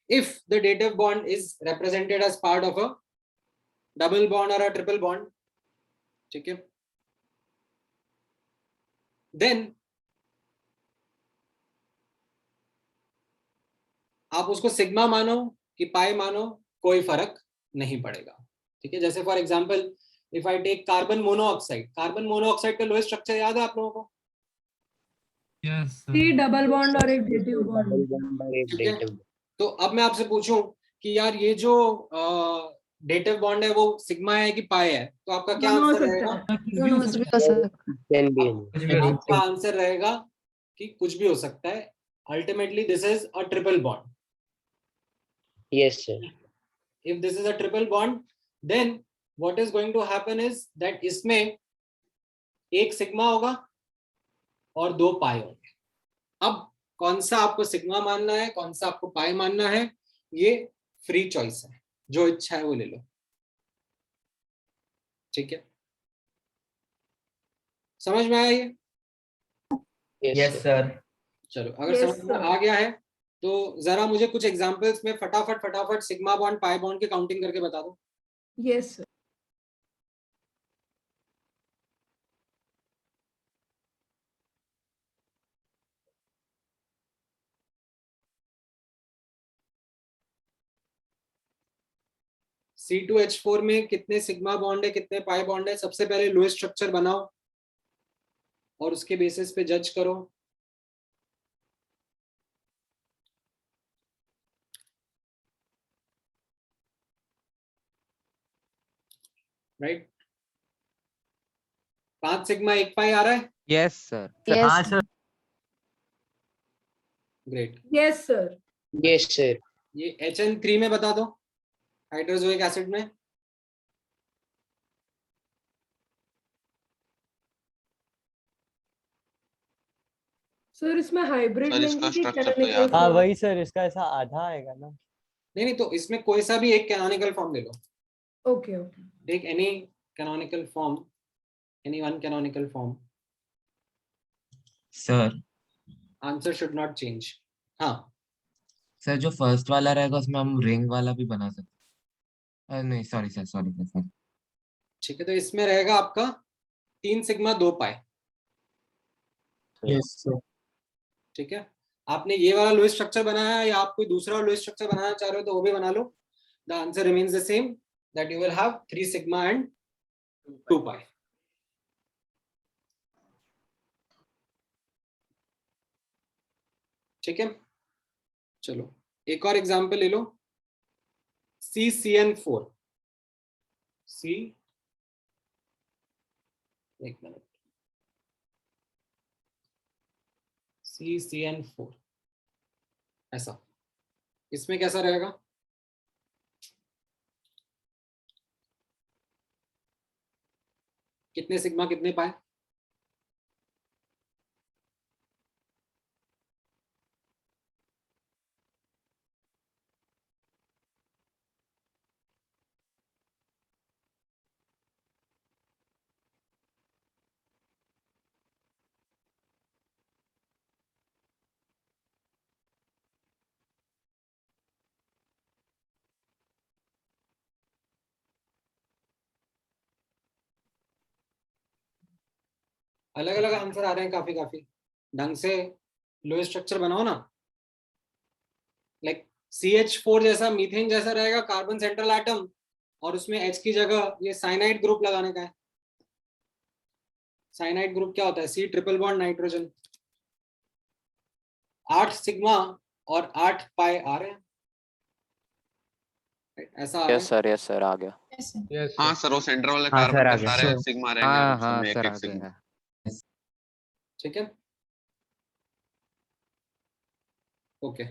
If the dative bond is represented as part of a double bond or a triple bond, ठीक है, then आप उसको sigma मानो कि पाई मानो, कोई फर्क नहीं पड़ेगा। ठीक है, जैसे for example if I take carbon monoxide, carbon monoxide का लोएस्ट स्ट्रक्चर याद है आप लोगों को? थ्री डबल बॉन्ड और एक डेटिव बॉन्ड। ठीक है, तो अब मैं आपसे पूछूं कि यार ये जो डेटिव बॉन्ड है वो सिग्मा है कि पाई है, तो आपका क्या आंसर रहेगा? आपका आंसर रहेगा कि कुछ भी हो सकता है। Ultimately this is a triple bond. Yes, sir. If this is a triple bond, then what is going to happen is that इसमें एक सिग्मा होगा और दो पाई होंगे। अब कौन सा आपको सिग्मा मानना है, कौन सा आपको पाई मानना है, ये फ्री चॉइस है, जो इच्छा है वो ले लो। ठीक है, समझ में आया ये? Yes sir. चलो, अगर समझ में आ गया है तो जरा मुझे कुछ एग्जांपल्स में फटाफट सिग्मा बॉन्ड पाई बॉन्ड की काउंटिंग करके बता दो। Yes sir. C2H4 में कितने सिग्मा बॉन्ड है, कितने पाई बॉन्ड है? सबसे पहले लोएस्ट स्ट्रक्चर बनाओ और उसके बेसिस पे जज करो। राइट, 5 सिग्मा 1 पाई आ रहा है? Yes sir. हाँ sir. Great. Yes sir. Yes, sir. ये HN3 में बता दो, हाइड्रोजोइक एसिड में। सर इसमें हाइब्रिड सर लेंगे इसका कि स्ट्रक्चर तो कैनोनिकल याद हाँ फॉर्म? वही सर, इसका ऐसा आधा आएगा ना। नहीं तो इसमें कोई सा भी एक कैनोनिकल फॉर्म ले लो। Okay okay. Take any canonical form, any one canonical form. Sir answer should not change. हाँ सर, जो फर्स्ट वाला रहेगा उसमें हम रिंग वाला भी बना सकते हैं। नहीं सॉरी सर, सॉरी। ठीक है, तो इसमें रहेगा आपका 3 सिग्मा 2 पाई। Yes sir. ठीक है, आपने ये वाला लोएस्ट स्ट्रक्चर बनाया है या आप कोई दूसरा लोएस्ट स्ट्रक्चर बनाना चाह रहे हो तो वो भी बना लो। The answer remains the same, that you will have 3 sigma and 2 pi. ठीक है, चलो एक और एग्जांपल ले लो। CCN4 C, एक मिनट, CCN4 ऐसा, इसमें कैसा रहेगा? कितने सिग्मा कितने पाए? अलग अलग आंसर आ रहे हैं, काफी ढंग से लोएस्ट स्ट्रक्चर बनाओ ना। लाइक CH4 जैसा, मीथेन जैसा रहेगा कार्बन सेंट्रल एटम, और उसमें H की जगह ये साइनाइड ग्रुप लगाने का है। साइनाइड ग्रुप क्या होता है? C triple bond nitrogen. 8 sigma और 8 पाई आ रहे हैं, ऐसा आ रहा है। यस सर आ गया। हाँ सर, वो सेंटर वाले हाँ सर, कार्बन आ के गया। सारे सिग्मा रहेंगे हाँ और हाँ उसमें सर, एक आ सिग्मा। गया। ठीक है, ओके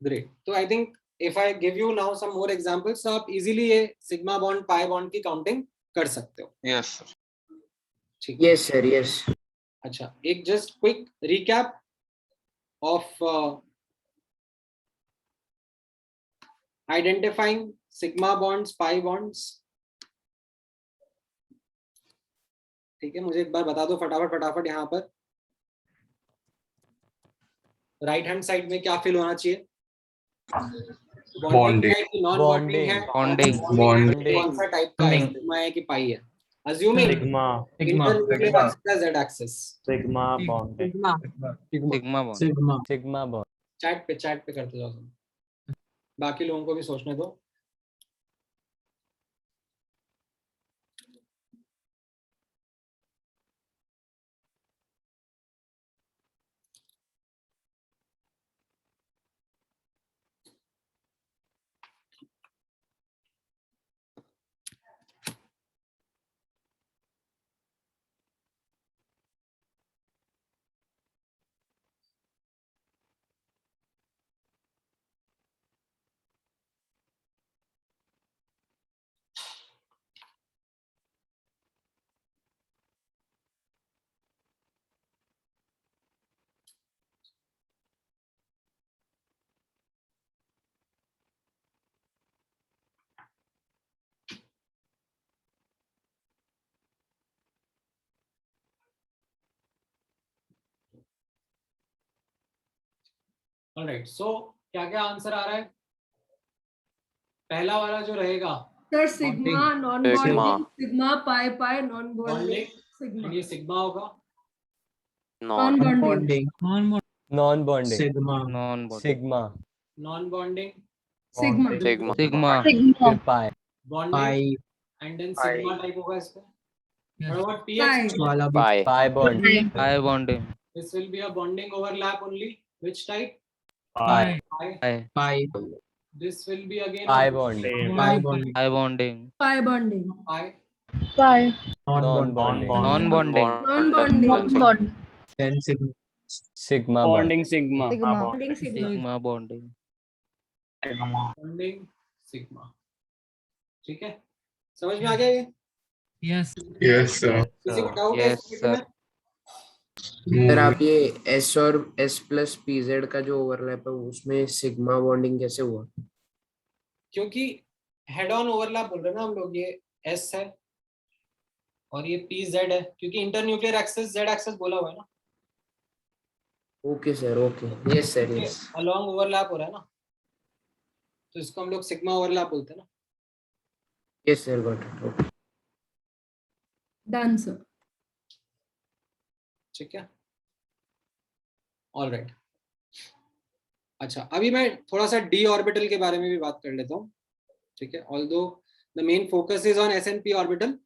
ग्रेट। तो I think if I give you now some more examples, तो आप इजीली ये सिग्मा बॉन्ड पाई बॉन्ड की काउंटिंग कर सकते हो। Yes sir. ठीक। Yes, sir. Yes. अच्छा, एक just quick recap of identifying sigma bonds pi bonds. ठीक है, मुझे एक बार बता दो फटाफट यहाँ पर राइट हैंड साइड में क्या फिल होना चाहिए? Bonding. है कि नॉन बॉन्डिंग है? Bonding. कौन सा टाइप का है? सिग्मा है कि पाई है? Assuming internuclear axis Z axis. Sigma bond. Sigma bond. Sigma bond. Chat पे करते जाओ, बाकी लोगों को भी सोचने दो। ऑलराइट, सो क्या क्या आंसर आ रहा है? पहला वाला जो रहेगा sir sigma non bonding, sigma pi pi non bonding, bonding, sigma ये सिग्मा होगा। Non bonding, non bonding. Sigma. Non bonding. Sigma. Non bonding, sigma sigma. फिर pi. Bonding, and then sigma type होगा इसका। What about PX वाला भी। Pi. Pi bond. Pi bonding. This will be a bonding overlap only. Which type? Pi. Pi. Pi. This will be again pi a bond. Pi bonding. Pi bonding. Pi bonding, pi. Pi. Non-bonding. Non-bonding. Non-bonding. Then sigma. Sigma bond. Bonding sigma. Bonding sigma. Sigma bonding. Bonding sigma. ठीक है, समझ में आ गया ये? Yes Yes, sir. किसी को doubt है Yes, इस sir. में? सर आप ये S और S प्लस PZ का जो ओवरलैप है उसमें सिग्मा बॉन्डिंग कैसे हुआ? क्योंकि हेड ऑन ओवरलैप बोल रहे हैं ना हम लोग, ये S है और ये PZ है, क्योंकि इंटरन्यूक्लियर एक्सिस Z एक्सिस बोला हुआ है ना। Okay sir, okay, yes sir, yes. Along overlap हो रहा है ना, तो इसको हम लोग सिग्मा ओवरलैप बोलते हैं ना। Yes sir, got it, okay. Done, sir. ठीक है, ऑलराइट। अच्छा, अभी मैं थोड़ा सा डी ऑर्बिटल के बारे में भी बात कर लेता हूँ। ठीक है, although the main focus is on S and P orbital,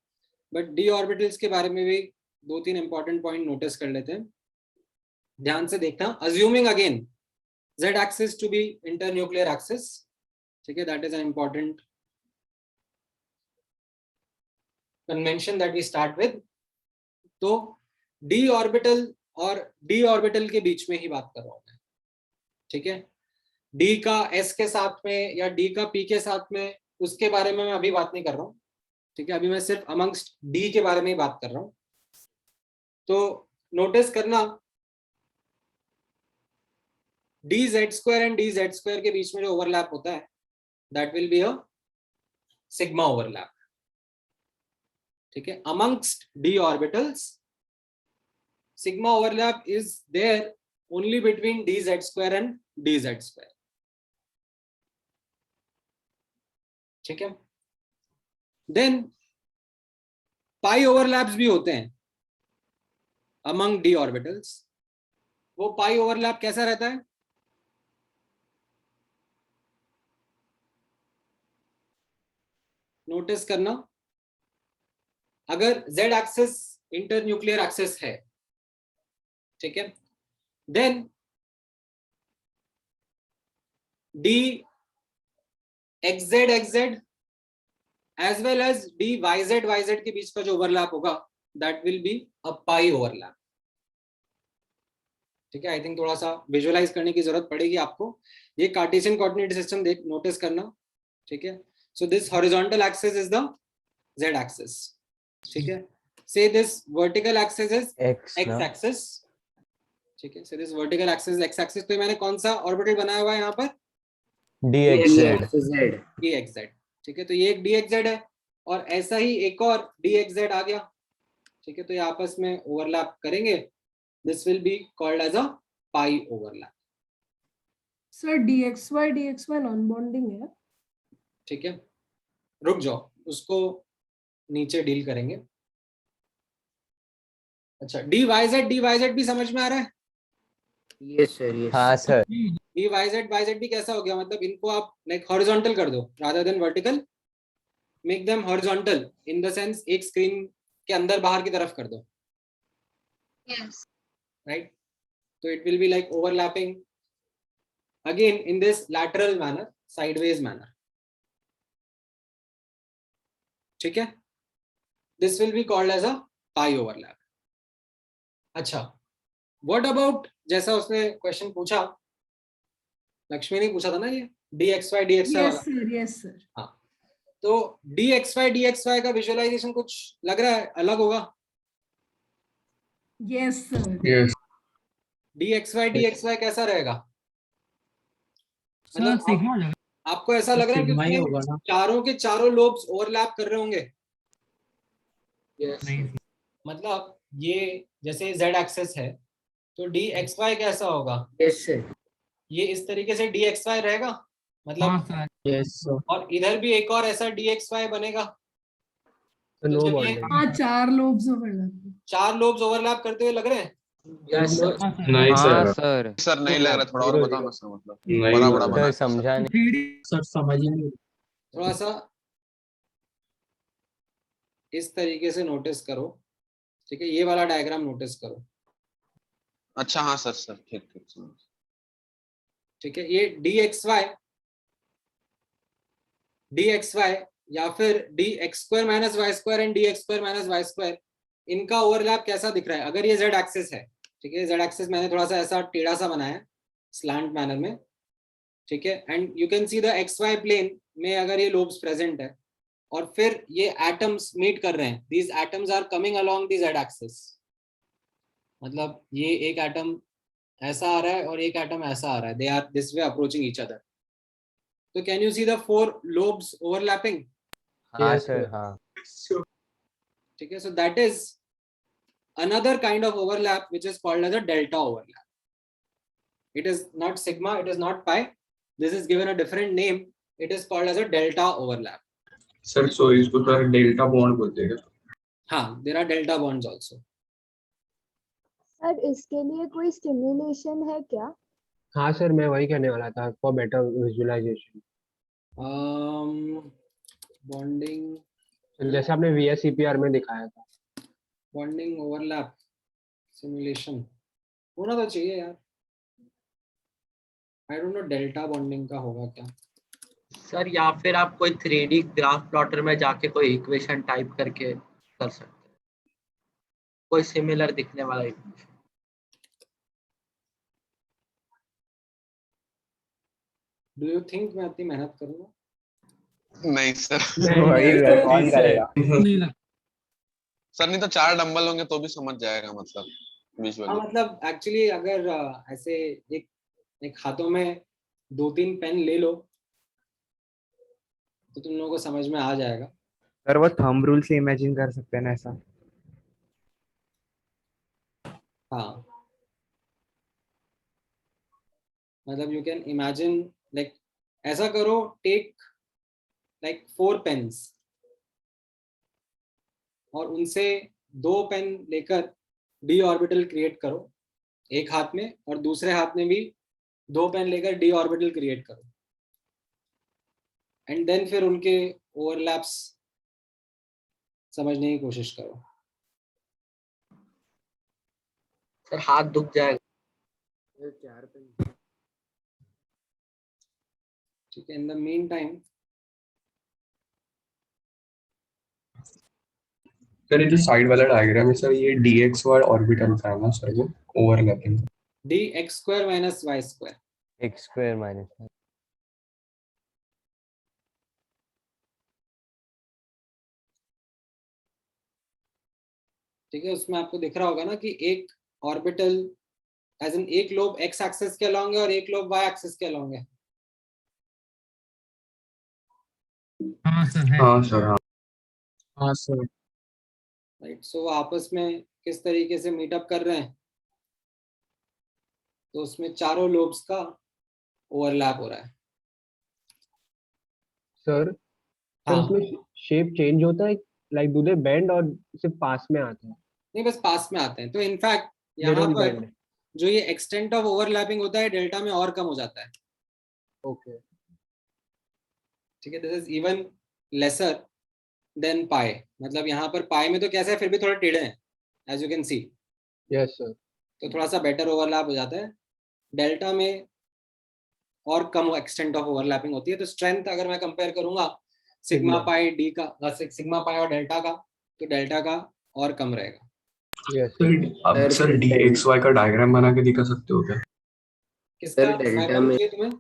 but D orbitals के बारे में भी 2-3 इंपॉर्टेंट पॉइंट नोटिस कर लेते हैं। ध्यान से देखना, assuming again z axis to be internuclear axis, ठीक है, that is an important convention that we start with। तो d orbital और d orbital के बीच में ही बात कर रहा हूं मैं। ठीक है, d का s के साथ में या d का p के साथ में, उसके बारे में मैं अभी बात नहीं कर रहा हूं। ठीक है, अभी मैं सिर्फ अमंगस्ट d के बारे में ही बात कर रहा हूं। तो नोटिस करना, dz² एंड dz² के बीच में जो ओवरलैप होता है, that will be a sigma overlap. ठीक है, amongst d orbitals sigma overlap is there only between dz² and dz²। ठीक है, देन पाई ओवरलैप्स भी होते हैं अमंग d ऑर्बिटल्स। वो पाई ओवरलैप कैसा रहता है? नोटिस करना, अगर z एक्सिस इंटरन्यूक्लियर एक्सिस है, ठीक है, then d xz xz as well as d yz yz के बीच का जो ओवरलैप होगा, that will be a pi overlap. ठीक है, आई थिंक थोड़ा सा विजुअलाइज करने की जरूरत पड़ेगी आपको। ये कार्टेशियन कोऑर्डिनेट सिस्टम देख नोटिस करना। ठीक है, so this horizontal axis is the z axis। ठीक है, say this vertical axis is X axis। ठीक है, say this vertical axis is x axis। तो मैंने कौन सा ऑर्बिटल बनाया हुआ है यहाँ पर? dxz। ठीक है, तो ये एक dxz है और ऐसा ही एक और dxz आ गया। ठीक है, तो ये आपस में ओवरलैप करेंगे, this will be called as a pi overlap. Sir dxy non bonding है। ठीक है, रुक जाओ, उसको नीचे डील करेंगे। अच्छा, dyz भी समझ में आ रहा है? Yes sir, yes. हाँ सर। dyz भी कैसा हो गया, मतलब इनको आप लाइक हॉरिजॉन्टल कर दो rather than vertical, make them horizontal in the sense एक स्क्रीन के अंदर बाहर की तरफ कर दो। Yes. राइट, तो it will be like overlapping again in this lateral manner, sideways manner. ठीक है, this will be called as a pi overlap. अच्छा, व्हाट अबाउट, जैसा उसने क्वेश्चन पूछा, लक्ष्मी ने पूछा था ना ये dxy dxy वाला। Yes sir, yes sir. हाँ, तो dxy का विजुअलाइजेशन कुछ लग रहा है अलग होगा? Yes sir. Yes. dxy कैसा रहेगा? सर मतलब सिग्मा लगा। आपको ऐसा लग रहा है कि सिग्मा ही होगा उसमें ना। चारों के चारों लोब्स ओवरलैप कर रहे होंगे? नहीं मतलब ये जैसे z एक्सिस है, तो dxy कैसा होगा? Yes sir. ये इस तरीके से dxy रहेगा, हाँ मतलब सर। Yes, sir. और इधर भी एक और ऐसा dxy बनेगा। So तो no जब ये bonding. हाँ, 4 लोब्स ओवरलैप। 4 लोब्स ओवरलैप करते हुए लग रहे हैं? Yes sir. हाँ सर। नहीं हाँ सर। सर। सर नहीं लग रहा, थोड़ा और बताओ ना सर, मतलब नहीं बड़ा लग बड़ा रहा। बना सर समझा नहीं। 3D सर समझ ही नहीं। थोड़ा सा इस तरीके से नोटिस करो। ठीक है, ये वाला डायग्राम नोटिस करो। अच्छा हाँ सर, सर ठीक ठीक समझ। ठीक है, ये dxy या फिर D X square minus Y square and D X square minus Y square, इनका ओवरलैप कैसा दिख रहा है? अगर ये जेड एक्सिस है, ठीक है, जेड एक्सिस मैंने थोड़ा सा ऐसा टेढ़ा सा बनाया स्लैंट मैनर में, ठीक है, and you can see the X Y plane में अगर ये लोब्स प्रेजेंट है और फिर ये एटम्स मीट कर रहे हैं, these atoms are coming along the Z axis, मतलब ये एक एटम ऐसा आ रहा है और एक एटम ऐसा आ रहा है, they are this way approaching each other. तो can you see the 4 lobes overlapping? हाँ सर, हाँ. ठीक है, so that is another kind of overlap which is called as a delta overlap. It is not sigma, it is not pi, this is given a different name, it is called as a delta overlap. Sir so इसको तो delta bond बोलते हैं. हाँ, there are delta bonds also. Sir इसके लिए कोई stimulation है क्या? हाँ सर, मैं वही कहने वाला था, फॉर बेटर विजुअलाइजेशन. बॉन्डिंग, जैसे आपने VSEPR में दिखाया था. बॉन्डिंग ओवरलैप सिमुलेशन होना तो चाहिए यार. I don't know delta bonding का होगा क्या सर, या फिर आप कोई 3D ग्राफ प्लॉटर में जाके कोई इक्वेशन टाइप करके कर सकते हैं, कोई सिमिलर दिखने वाला इक्वेशन. डू यू थिंक मैं इतनी मेहनत करूंगा? नहीं सर. कौन करेगा? सर नहीं तो 4 डंबल होंगे तो भी समझ जाएगा मतलब हाँ, विजुअली. मतलब एक्चुअली अगर ऐसे एक हाथों में 2-3 पेन ले लो तो तुम लोगों को समझ में आ जाएगा. सर वो थंब रूल से इमेजिन कर सकते हैं ना ऐसा? हाँ, मतलब यू कैन इमेजिन लाइक ऐसा करो, टेक लाइक 4 पेन्स और उनसे 2 पेन लेकर डी ऑर्बिटल क्रिएट करो एक हाथ में, और दूसरे हाथ में भी 2 पेन लेकर डी ऑर्बिटल क्रिएट करो, एंड देन फिर उनके ओवरलैप्स समझने की कोशिश करो. सर हाथ दुख जाएगा. 4 पेन. ठीक है, in the mean time sir ये जो साइड वाला डायग्राम है सर, ये dxy ऑर्बिटल का है ना सर, वो overlapping. D X square minus Y square. X square minus. ठीक है, उसमें आपको दिख रहा होगा ना कि एक ऑर्बिटल एज इन एक लोब एक्स एक्सिस के अलोंग है और एक लोब वाई एक्सिस के अलोंग है. हाँ सर है. हाँ सर. हाँ. हाँ सर. राइट, सो आपस में किस तरीके से मीटअप कर रहे हैं, तो उसमें चारों लोब्स का ओवरलैप हो रहा है. सर हाँ, उसमें शेप चेंज होता है, लाइक डू दे बेंड और सिर्फ पास में आते हैं? नहीं, बस पास में आते हैं. तो इनफैक्ट They यहाँ don't पर bend. जो ये एक्सटेंट ऑफ ओवरलैपिंग होता है डेल्टा में और कम हो जाता है. ओके. ठीक है, this is even lesser than pi. मतलब यहाँ पर पाई में तो कैसा है, फिर भी थोड़ा टेढ़े हैं as you can see. Yes sir. तो थोड़ा सा बेटर ओवरलैप हो जाता है. डेल्टा में और कम एक्सटेंट ऑफ ओवरलैपिंग होती है. तो स्ट्रेंथ अगर मैं कंपेयर करूंगा सिग्मा पाई डी का, सिग्मा पाई और डेल्टा का, तो डेल्टा का और कम रहेगा. अब सर dxy का डायग्राम बना के दिखा सकते हो क्या? किसका डेल्टा में चाहिए तुम्हें?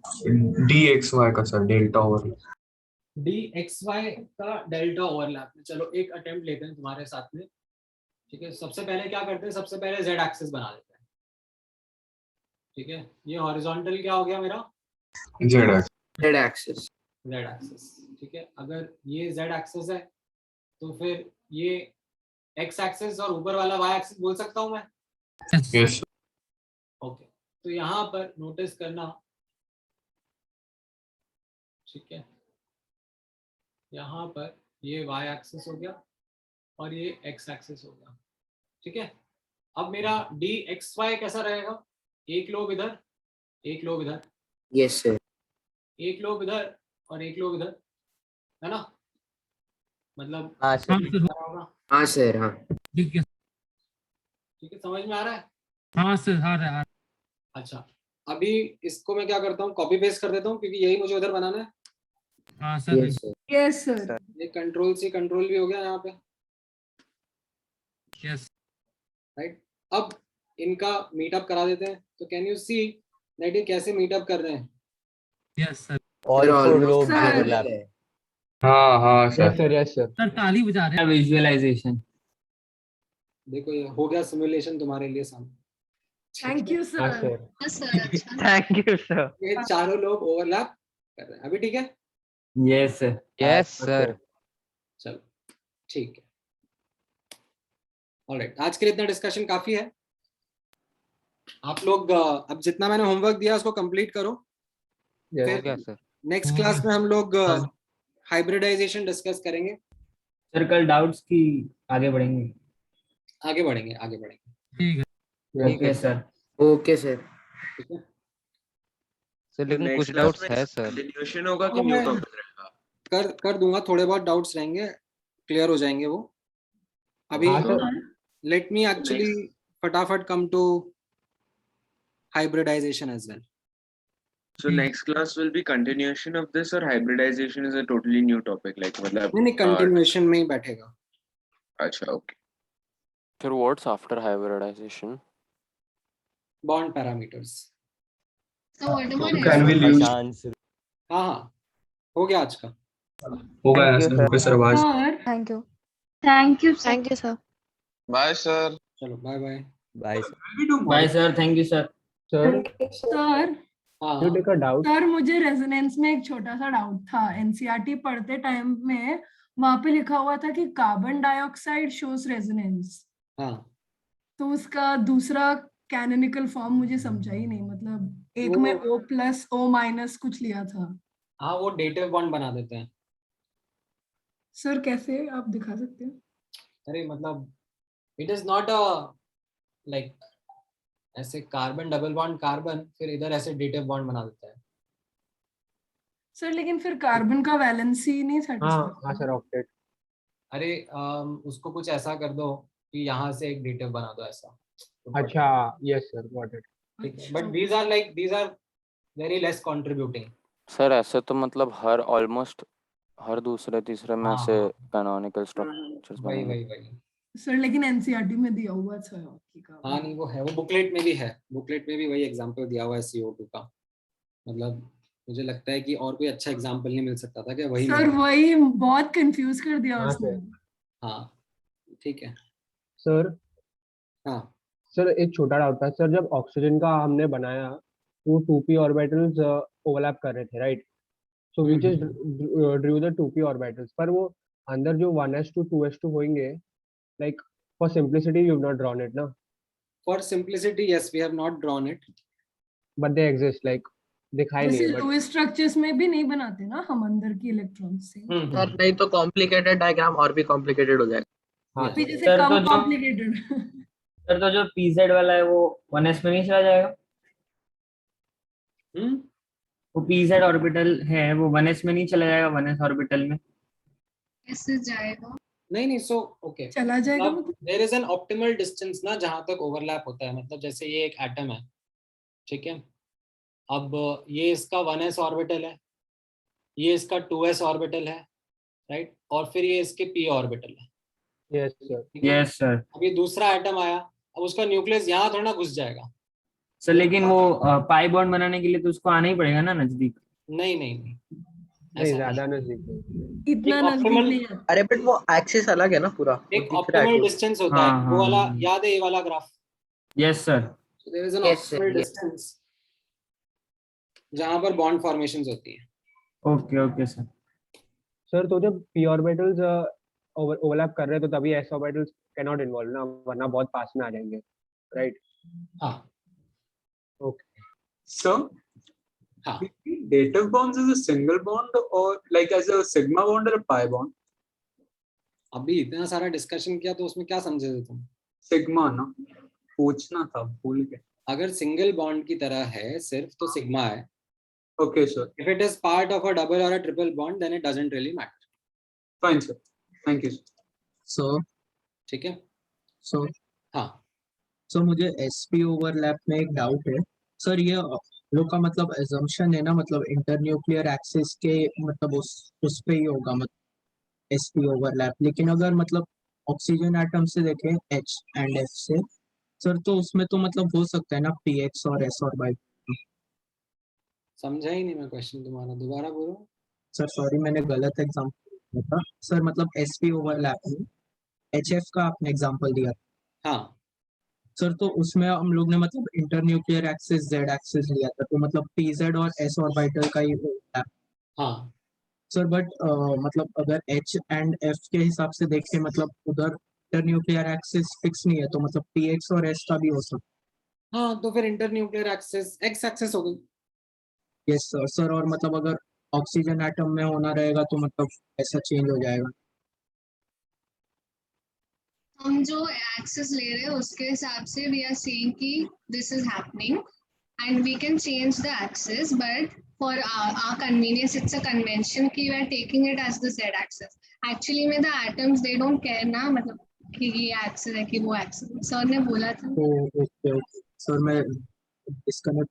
dxy का sir, delta overlap. D X Y का डेल्टा ओवरलैप. चलो एक अटेम्प्ट लेते हैं तुम्हारे साथ में. ठीक है, सबसे पहले क्या करते हैं, सबसे पहले जेड एक्सिस बना देते हैं. ठीक है, ये हॉरिजॉन्टल क्या हो गया मेरा? Z axis. Z axis. ठीक है, अगर ये जेड एक्सिस है तो फिर ये एक्स एक्सिस और ऊपर वाला वाई एक्सिस बोल सकता हूं मैं? यस. ओके, तो यहाँ पर नोटिस करना, ठीक है, यहाँ पर ये वाई एक्सिस हो गया और ये एक्स एक्सिस हो गया. ठीक है, अब मेरा डी एक्स वाई कैसा रहेगा? एक लोब इधर, एक लोब इधर, यस सर. एक लोब इधर और एक लोब इधर, है ना? मतलब हाँ सर. होगा. हाँ सर. हाँ. ठीक है. ठीक है, समझ में आ रहा है? हाँ सर, आ रहा है. अच्छा, अभी इसको मैं क्या करता हूँ, कॉपी पेस्ट कर देता हूँ क्योंकि यही मुझे उधर बनाना है. हाँ sir yes sir yes sir ये कंट्रोल सी कंट्रोल भी हो गया यहाँ पे, यस राइट। अब इनका मीटअप करा देते हैं, तो कैन यू सी दैट ये कैसे मीटअप कर रहे हैं? Yes sir All four almost lobes Sir. overlap. हाँ हाँ yes sir. Sir yes sir sir ताली बजा रहे हैं। विजुअलाइजेशन। देखो ये हो गया सिमुलेशन तुम्हारे लिए सामने। थैंक यू हाँ सर सर Yes, sir. अच्छा. Thank you, sir. ये चारों लोग ओवरलैप कर रहे हैं अभी, ठीक है? Yes sir. Yes sir. चलो ठीक है, ऑलराइट। आज के लिए इतना डिस्कशन काफी है। आप लोग अब जितना मैंने होमवर्क दिया उसको कंप्लीट करो। Yes. हो गया सर। नेक्स्ट क्लास में हम लोग हाइब्रिडाइजेशन डिस्कस करेंगे। सर कल डाउट्स की आगे बढ़ेंगे। आगे बढ़ेंगे, आगे बढ़ेंगे। ठीक है। Okay sir. Okay sir. ठीक है, सर लेकिन नेक्स्ट कुछ क्लास डाउट्स में है सर। कंटिन्यूएशन होगा कि न्यू टॉपिक रहेगा? कर दूंगा, थोड़े बहुत डाउट्स रहेंगे, क्लियर हो जाएंगे वो। अभी हाँ सर लेट मी एक्चुअली फटाफट come to hybridization as well. So next class will be continuation of this, or hybridization is a totally new topic, like मतलब नहीं कंटिन्यूएशन में ही बैठेगा। अच्छा okay. Sir, what's after hybridization? Bond parameters. So what about Prashant. हाँ हो गया आज का। हो गया सर। ओके सर, आवाज। Sir thank you thank you thank you sir bye sir. चलो bye bye. Bye, sir. Bye sir, thank you sir. Sir sir हाँ you take a doubt. Sir मुझे रेजोनेंस में एक छोटा सा डाउट था। NCERT पढ़ते टाइम में वहां पे लिखा हुआ था कि कार्बन डाइऑक्साइड शोस रेजोनेंस, हाँ तो उसका दूसरा कैनोनिकल फॉर्म मुझे समझा ही नहीं। मतलब एक में O प्लस O माइनस कुछ लिया था। हाँ, वो डेटिव बॉन्ड बना देते हैं। सर कैसे आप दिखा सकते हैं? अरे मतलब it is not a like ऐसे कार्बन डबल बॉन्ड कार्बन, फिर इधर ऐसे डेटिव बॉन्ड बना देता है। सर लेकिन फिर कार्बन का वैलेंसी नहीं हाँ सेटिस्फाई। हाँ सर ऑक्टेट। अरे उसको कुछ ऐसा कर दो कि यहाँ से एक डेटिव बना दो ऐसा। अच्छा yes sir got it. But these are very less contributing. Sir ऐसे तो मतलब ऑलमोस्ट हर दूसरे तीसरे में हाँ, ऐसे हाँ। कैनोनिकल स्ट्रक्चर्स वही बनेंगे। वही वही। सर लेकिन एनसीईआरटी में दिया हुआ था कि हाँ नहीं वो है, वो बुकलेट में भी है। बुकलेट में भी वही एग्जांपल दिया हुआ है CO2 का। मतलब मुझे लगता है कि और कोई अच्छा एग्जांपल नहीं मिल सकता था क्या, वही सर मिला। वही बहुत कंफ्यूज कर दिया हाँ उसने। सर। हाँ ठीक है। सर हाँ सर एक छोटा डाउट था सर, जब ऑक्सीजन का हमने बनाया वो 2p ऑर्बिटल्स ओवरलैप कर रहे थे right, so we just drew the 2p orbitals, पर वो अंदर जो 1s2 2s2 होंगे, like for simplicity you have not drawn it ना, for simplicity yes we have not drawn it, but they exist, like दिखाई नहीं वैसे है बट लुईस स्ट्रक्चर्स में भी नहीं बनाते ना हम अंदर की इलेक्ट्रॉन्स से। सर नहीं तो कॉम्प्लिकेटेड डायग्राम और भी कॉम्प्लिकेटेड हो जाएगा। हाँ अभी जैसे सर, कम तो जो- कॉम्प्लिकेटेड। सर तो जो pz वाला है वो 1s में नहीं चला जाएगा? वो pz ऑर्बिटल है वो 1s में नहीं चला जाएगा 1s ऑर्बिटल में? कैसे जाएगा? नहीं सो ओके चला जाएगा मतलब? There is an optimal distance ना जहां तक ओवरलैप होता है। मतलब जैसे ये एक एटम है, ठीक है, अब ये इसका 1s ऑर्बिटल है, ये इसका 2s ऑर्बिटल है, राइट, और फिर ये इसके p ऑर्बिटल है। Yes sir yes sir. अभी दूसरा एटम आया, अब उसका न्यूक्लियस यहाँ थोड़ा घुस जाएगा। सर लेकिन वो पाई बॉन्ड बनाने के लिए तो उसको आना ही पड़ेगा ना नजदीक? नहीं नहीं ज्यादा नजदीक इतना एक नजदीक optimal- नहीं है। अरे बट वो एक्सिस अलग है ना पूरा, वो एक दिख रहा है ऑप्टिमल कि- डिस्टेंस होता हाँ, है, वो वाला हाँ। याद है, ये वाला graph. Yes sir. So there is an Yes, sir, optimal yes. distance जहां पर बॉन्ड फॉर्मेशंस होती है। Okay okay sir. सर तो जब p ऑर्बिटल्स ओवरलैप कर रहे हैं तो तभी s orbitals can not involve ना, वरना बहुत पास में आ जाएंगे राइट। हाँ ओके So, हाँ dative bonds is a single bond or like as a sigma bond or a pi bond? अभी इतना सारा डिस्कशन किया तो उसमें क्या समझे थे तुम? Sigma ना, पूछना था भूल गए। अगर सिंगल बॉन्ड की तरह है सिर्फ तो सिग्मा है। Okay sir, If it is part of a double or a triple bond then it doesn't really matter. fine sir, thank you sir. So ठीक है। so हाँ सो मुझे sp ओवरलैप में एक डाउट है सर, ये लोग का मतलब assumption है ना, मतलब इंटरन्यूक्लियर एक्सिस के मतलब उस पे ही होगा मतलब sp ओवरलैप। लेकिन अगर मतलब ऑक्सीजन एटम से देखें H एंड F से सर, तो उसमें तो मतलब हो सकता है ना px और s ऑर्बिटल। समझा ही नहीं मैं क्वेश्चन तुम्हारा, दोबारा बोलो। सर सॉरी, मैंने गलत एग्जांपल दिया था सर, मतलब sp ओवरलैप में hf का आपने एग्जांपल दिया था। हाँ सर, तो उसमें हम लोग ने मतलब इंटरन्यूक्लियर एक्सिस z एक्सिस लिया था, तो मतलब pz और s ऑर्बिटल का ही ओवरलैप। हाँ सर बट मतलब अगर h एंड f के हिसाब से देखें मतलब उधर इंटरन्यूक्लियर एक्सिस फिक्स नहीं है, तो मतलब px और s का भी हो सकता हाँ, तो फिर इंटरन्यूक्लियर एक्सिस एक्स एक्सिस हो गई। है। Yes sir. सर और मतलब अगर ऑक्सीजन एटम में होना रहेगा तो मतलब ऐसा चेंज हो जाएगा। हम जो एक्सेस ले रहे हैं उसके हिसाब से वी आर सेइंग कि this is happening and we can change the axes, but for our convenience it's a convention कि we are taking it as the z axis. Actually में the atoms they don't care ना, मतलब कि ये access है कि वो access. Sir ने बोला था। ओके ओके सर, मैं disconnect.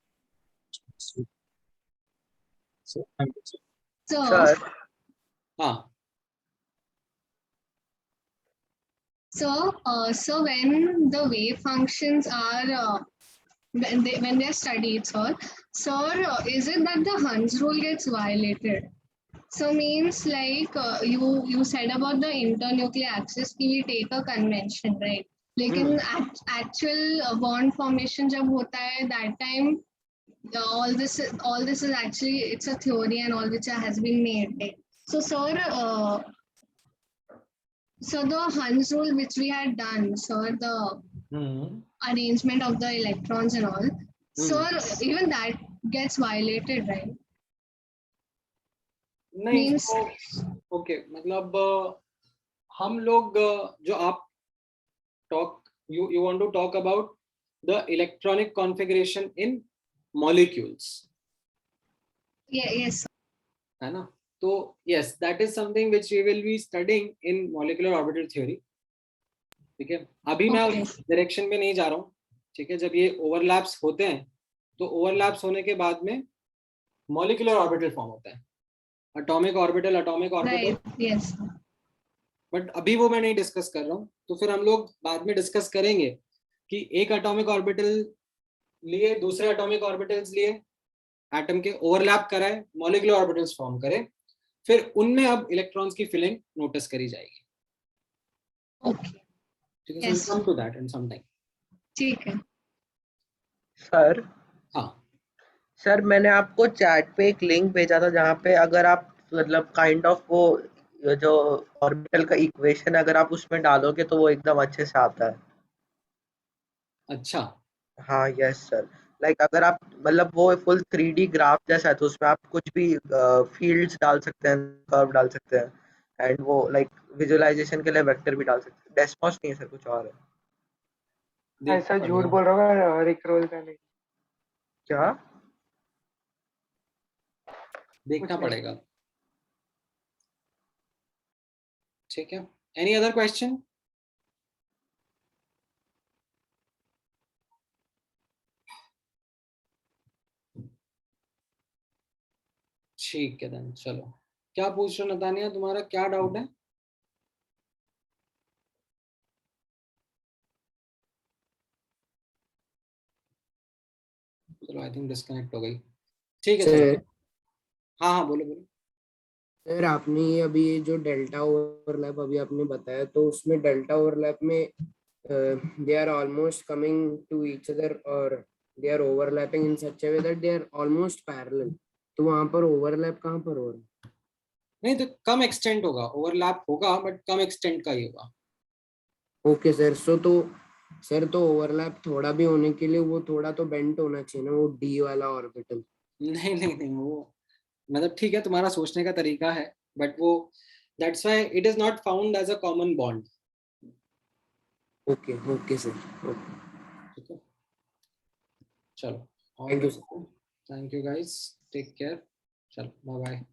Sir thank you sir. Sir हाँ so when the wave functions are when they are studied, sir, is it that the Hund's rule gets violated? So means like you said about the internuclear axis कि we take a convention, right? लेकिन actual bond formation जब होता है that time all this is actually it's a theory and all which has been made, right? So sir, so the Hund's rule which we had done, sir, the arrangement of the electrons and all, sir, even that gets violated, right? नहीं Means okay मतलब हम लोग जो आप you want to talk about the electronic configuration in molecules, yes है ना? तो yes, that is something which we will be studying in molecular orbital theory. ठीक है, अभी मैं उस डायरेक्शन में नहीं जा रहा हूँ। ठीक है, जब ये ओवरलैप्स होते हैं तो ओवरलैप्स होने के बाद में मॉलिक्यूलर ऑर्बिटल फॉर्म होता है, एटॉमिक ऑर्बिटल। yes बट अभी वो मैं नहीं डिस्कस कर रहा हूँ, तो फिर हम लोग बाद में डिस्कस करेंगे कि एक एटॉमिक ऑर्बिटल लिए, दूसरे एटॉमिक ऑर्बिटल्स लिए, एटम के ओवरलैप कराए, मॉलिक्यूलर ऑर्बिटल्स फॉर्म करे, फिर उनमें अब इलेक्ट्रॉन्स की फिलिंग नोटिस करी जाएगी। ठीक है, so come to that in some time. ठीक है सर। हाँ सर, मैंने आपको चैट पे एक लिंक भेजा था जहाँ पे अगर आप मतलब काइंड ऑफ वो जो ऑर्बिटल का इक्वेशन अगर आप उसमें डालोगे तो वो एकदम अच्छे से आता है। अच्छा हाँ यस सर। लाइक अगर आप मतलब वो फुल 3D ग्राफ जैसा है तो उसमें आप कुछ भी फील्ड्स डाल सकते हैं, कर्व डाल सकते हैं एंड वो लाइक विजुअलाइजेशन के लिए वेक्टर भी डाल सकते हैं। डेस्पॉस नहीं है सर, कुछ और है। ऐसा झूठ बोल रहा होगा रिक रोल का नहीं। क्या देखना पड़ेगा। ठीक है, एनी अदर क्वेश्चन? ठीक है देन, चलो क्या पूछ रहे हो नतानिया, तुम्हारा क्या डाउट है? चलो आई थिंक डिस्कनेक्ट हो गई। ठीक है चलो, हाँ हाँ बोलो बोलो। सर आपने ये अभी जो डेल्टा ओवरलैप अभी आपने बताया, तो उसमें डेल्टा ओवरलैप में they are almost coming to each other और they are overlapping in such a way that they are almost parallel, तो वहां पर ओवरलैप कहाँ पर हो रहा है? नहीं तो कम एक्सटेंट होगा, ओवरलैप होगा बट कम एक्सटेंट का ही होगा। ओके सर, सर तो ओवरलैप थोड़ा भी होने के लिए वो थोड़ा तो बेंट होना चाहिए ना, वो डी वाला ऑर्बिटल। नहीं नहीं नहीं, वो मतलब ठीक है, तुम्हारा सोचने का तरीका है, बट वो that's why it is not found as a common bond. Okay okay sir, ठीक है, चलो thank you sir. Thank you guys, take care, चलो बाय बाय।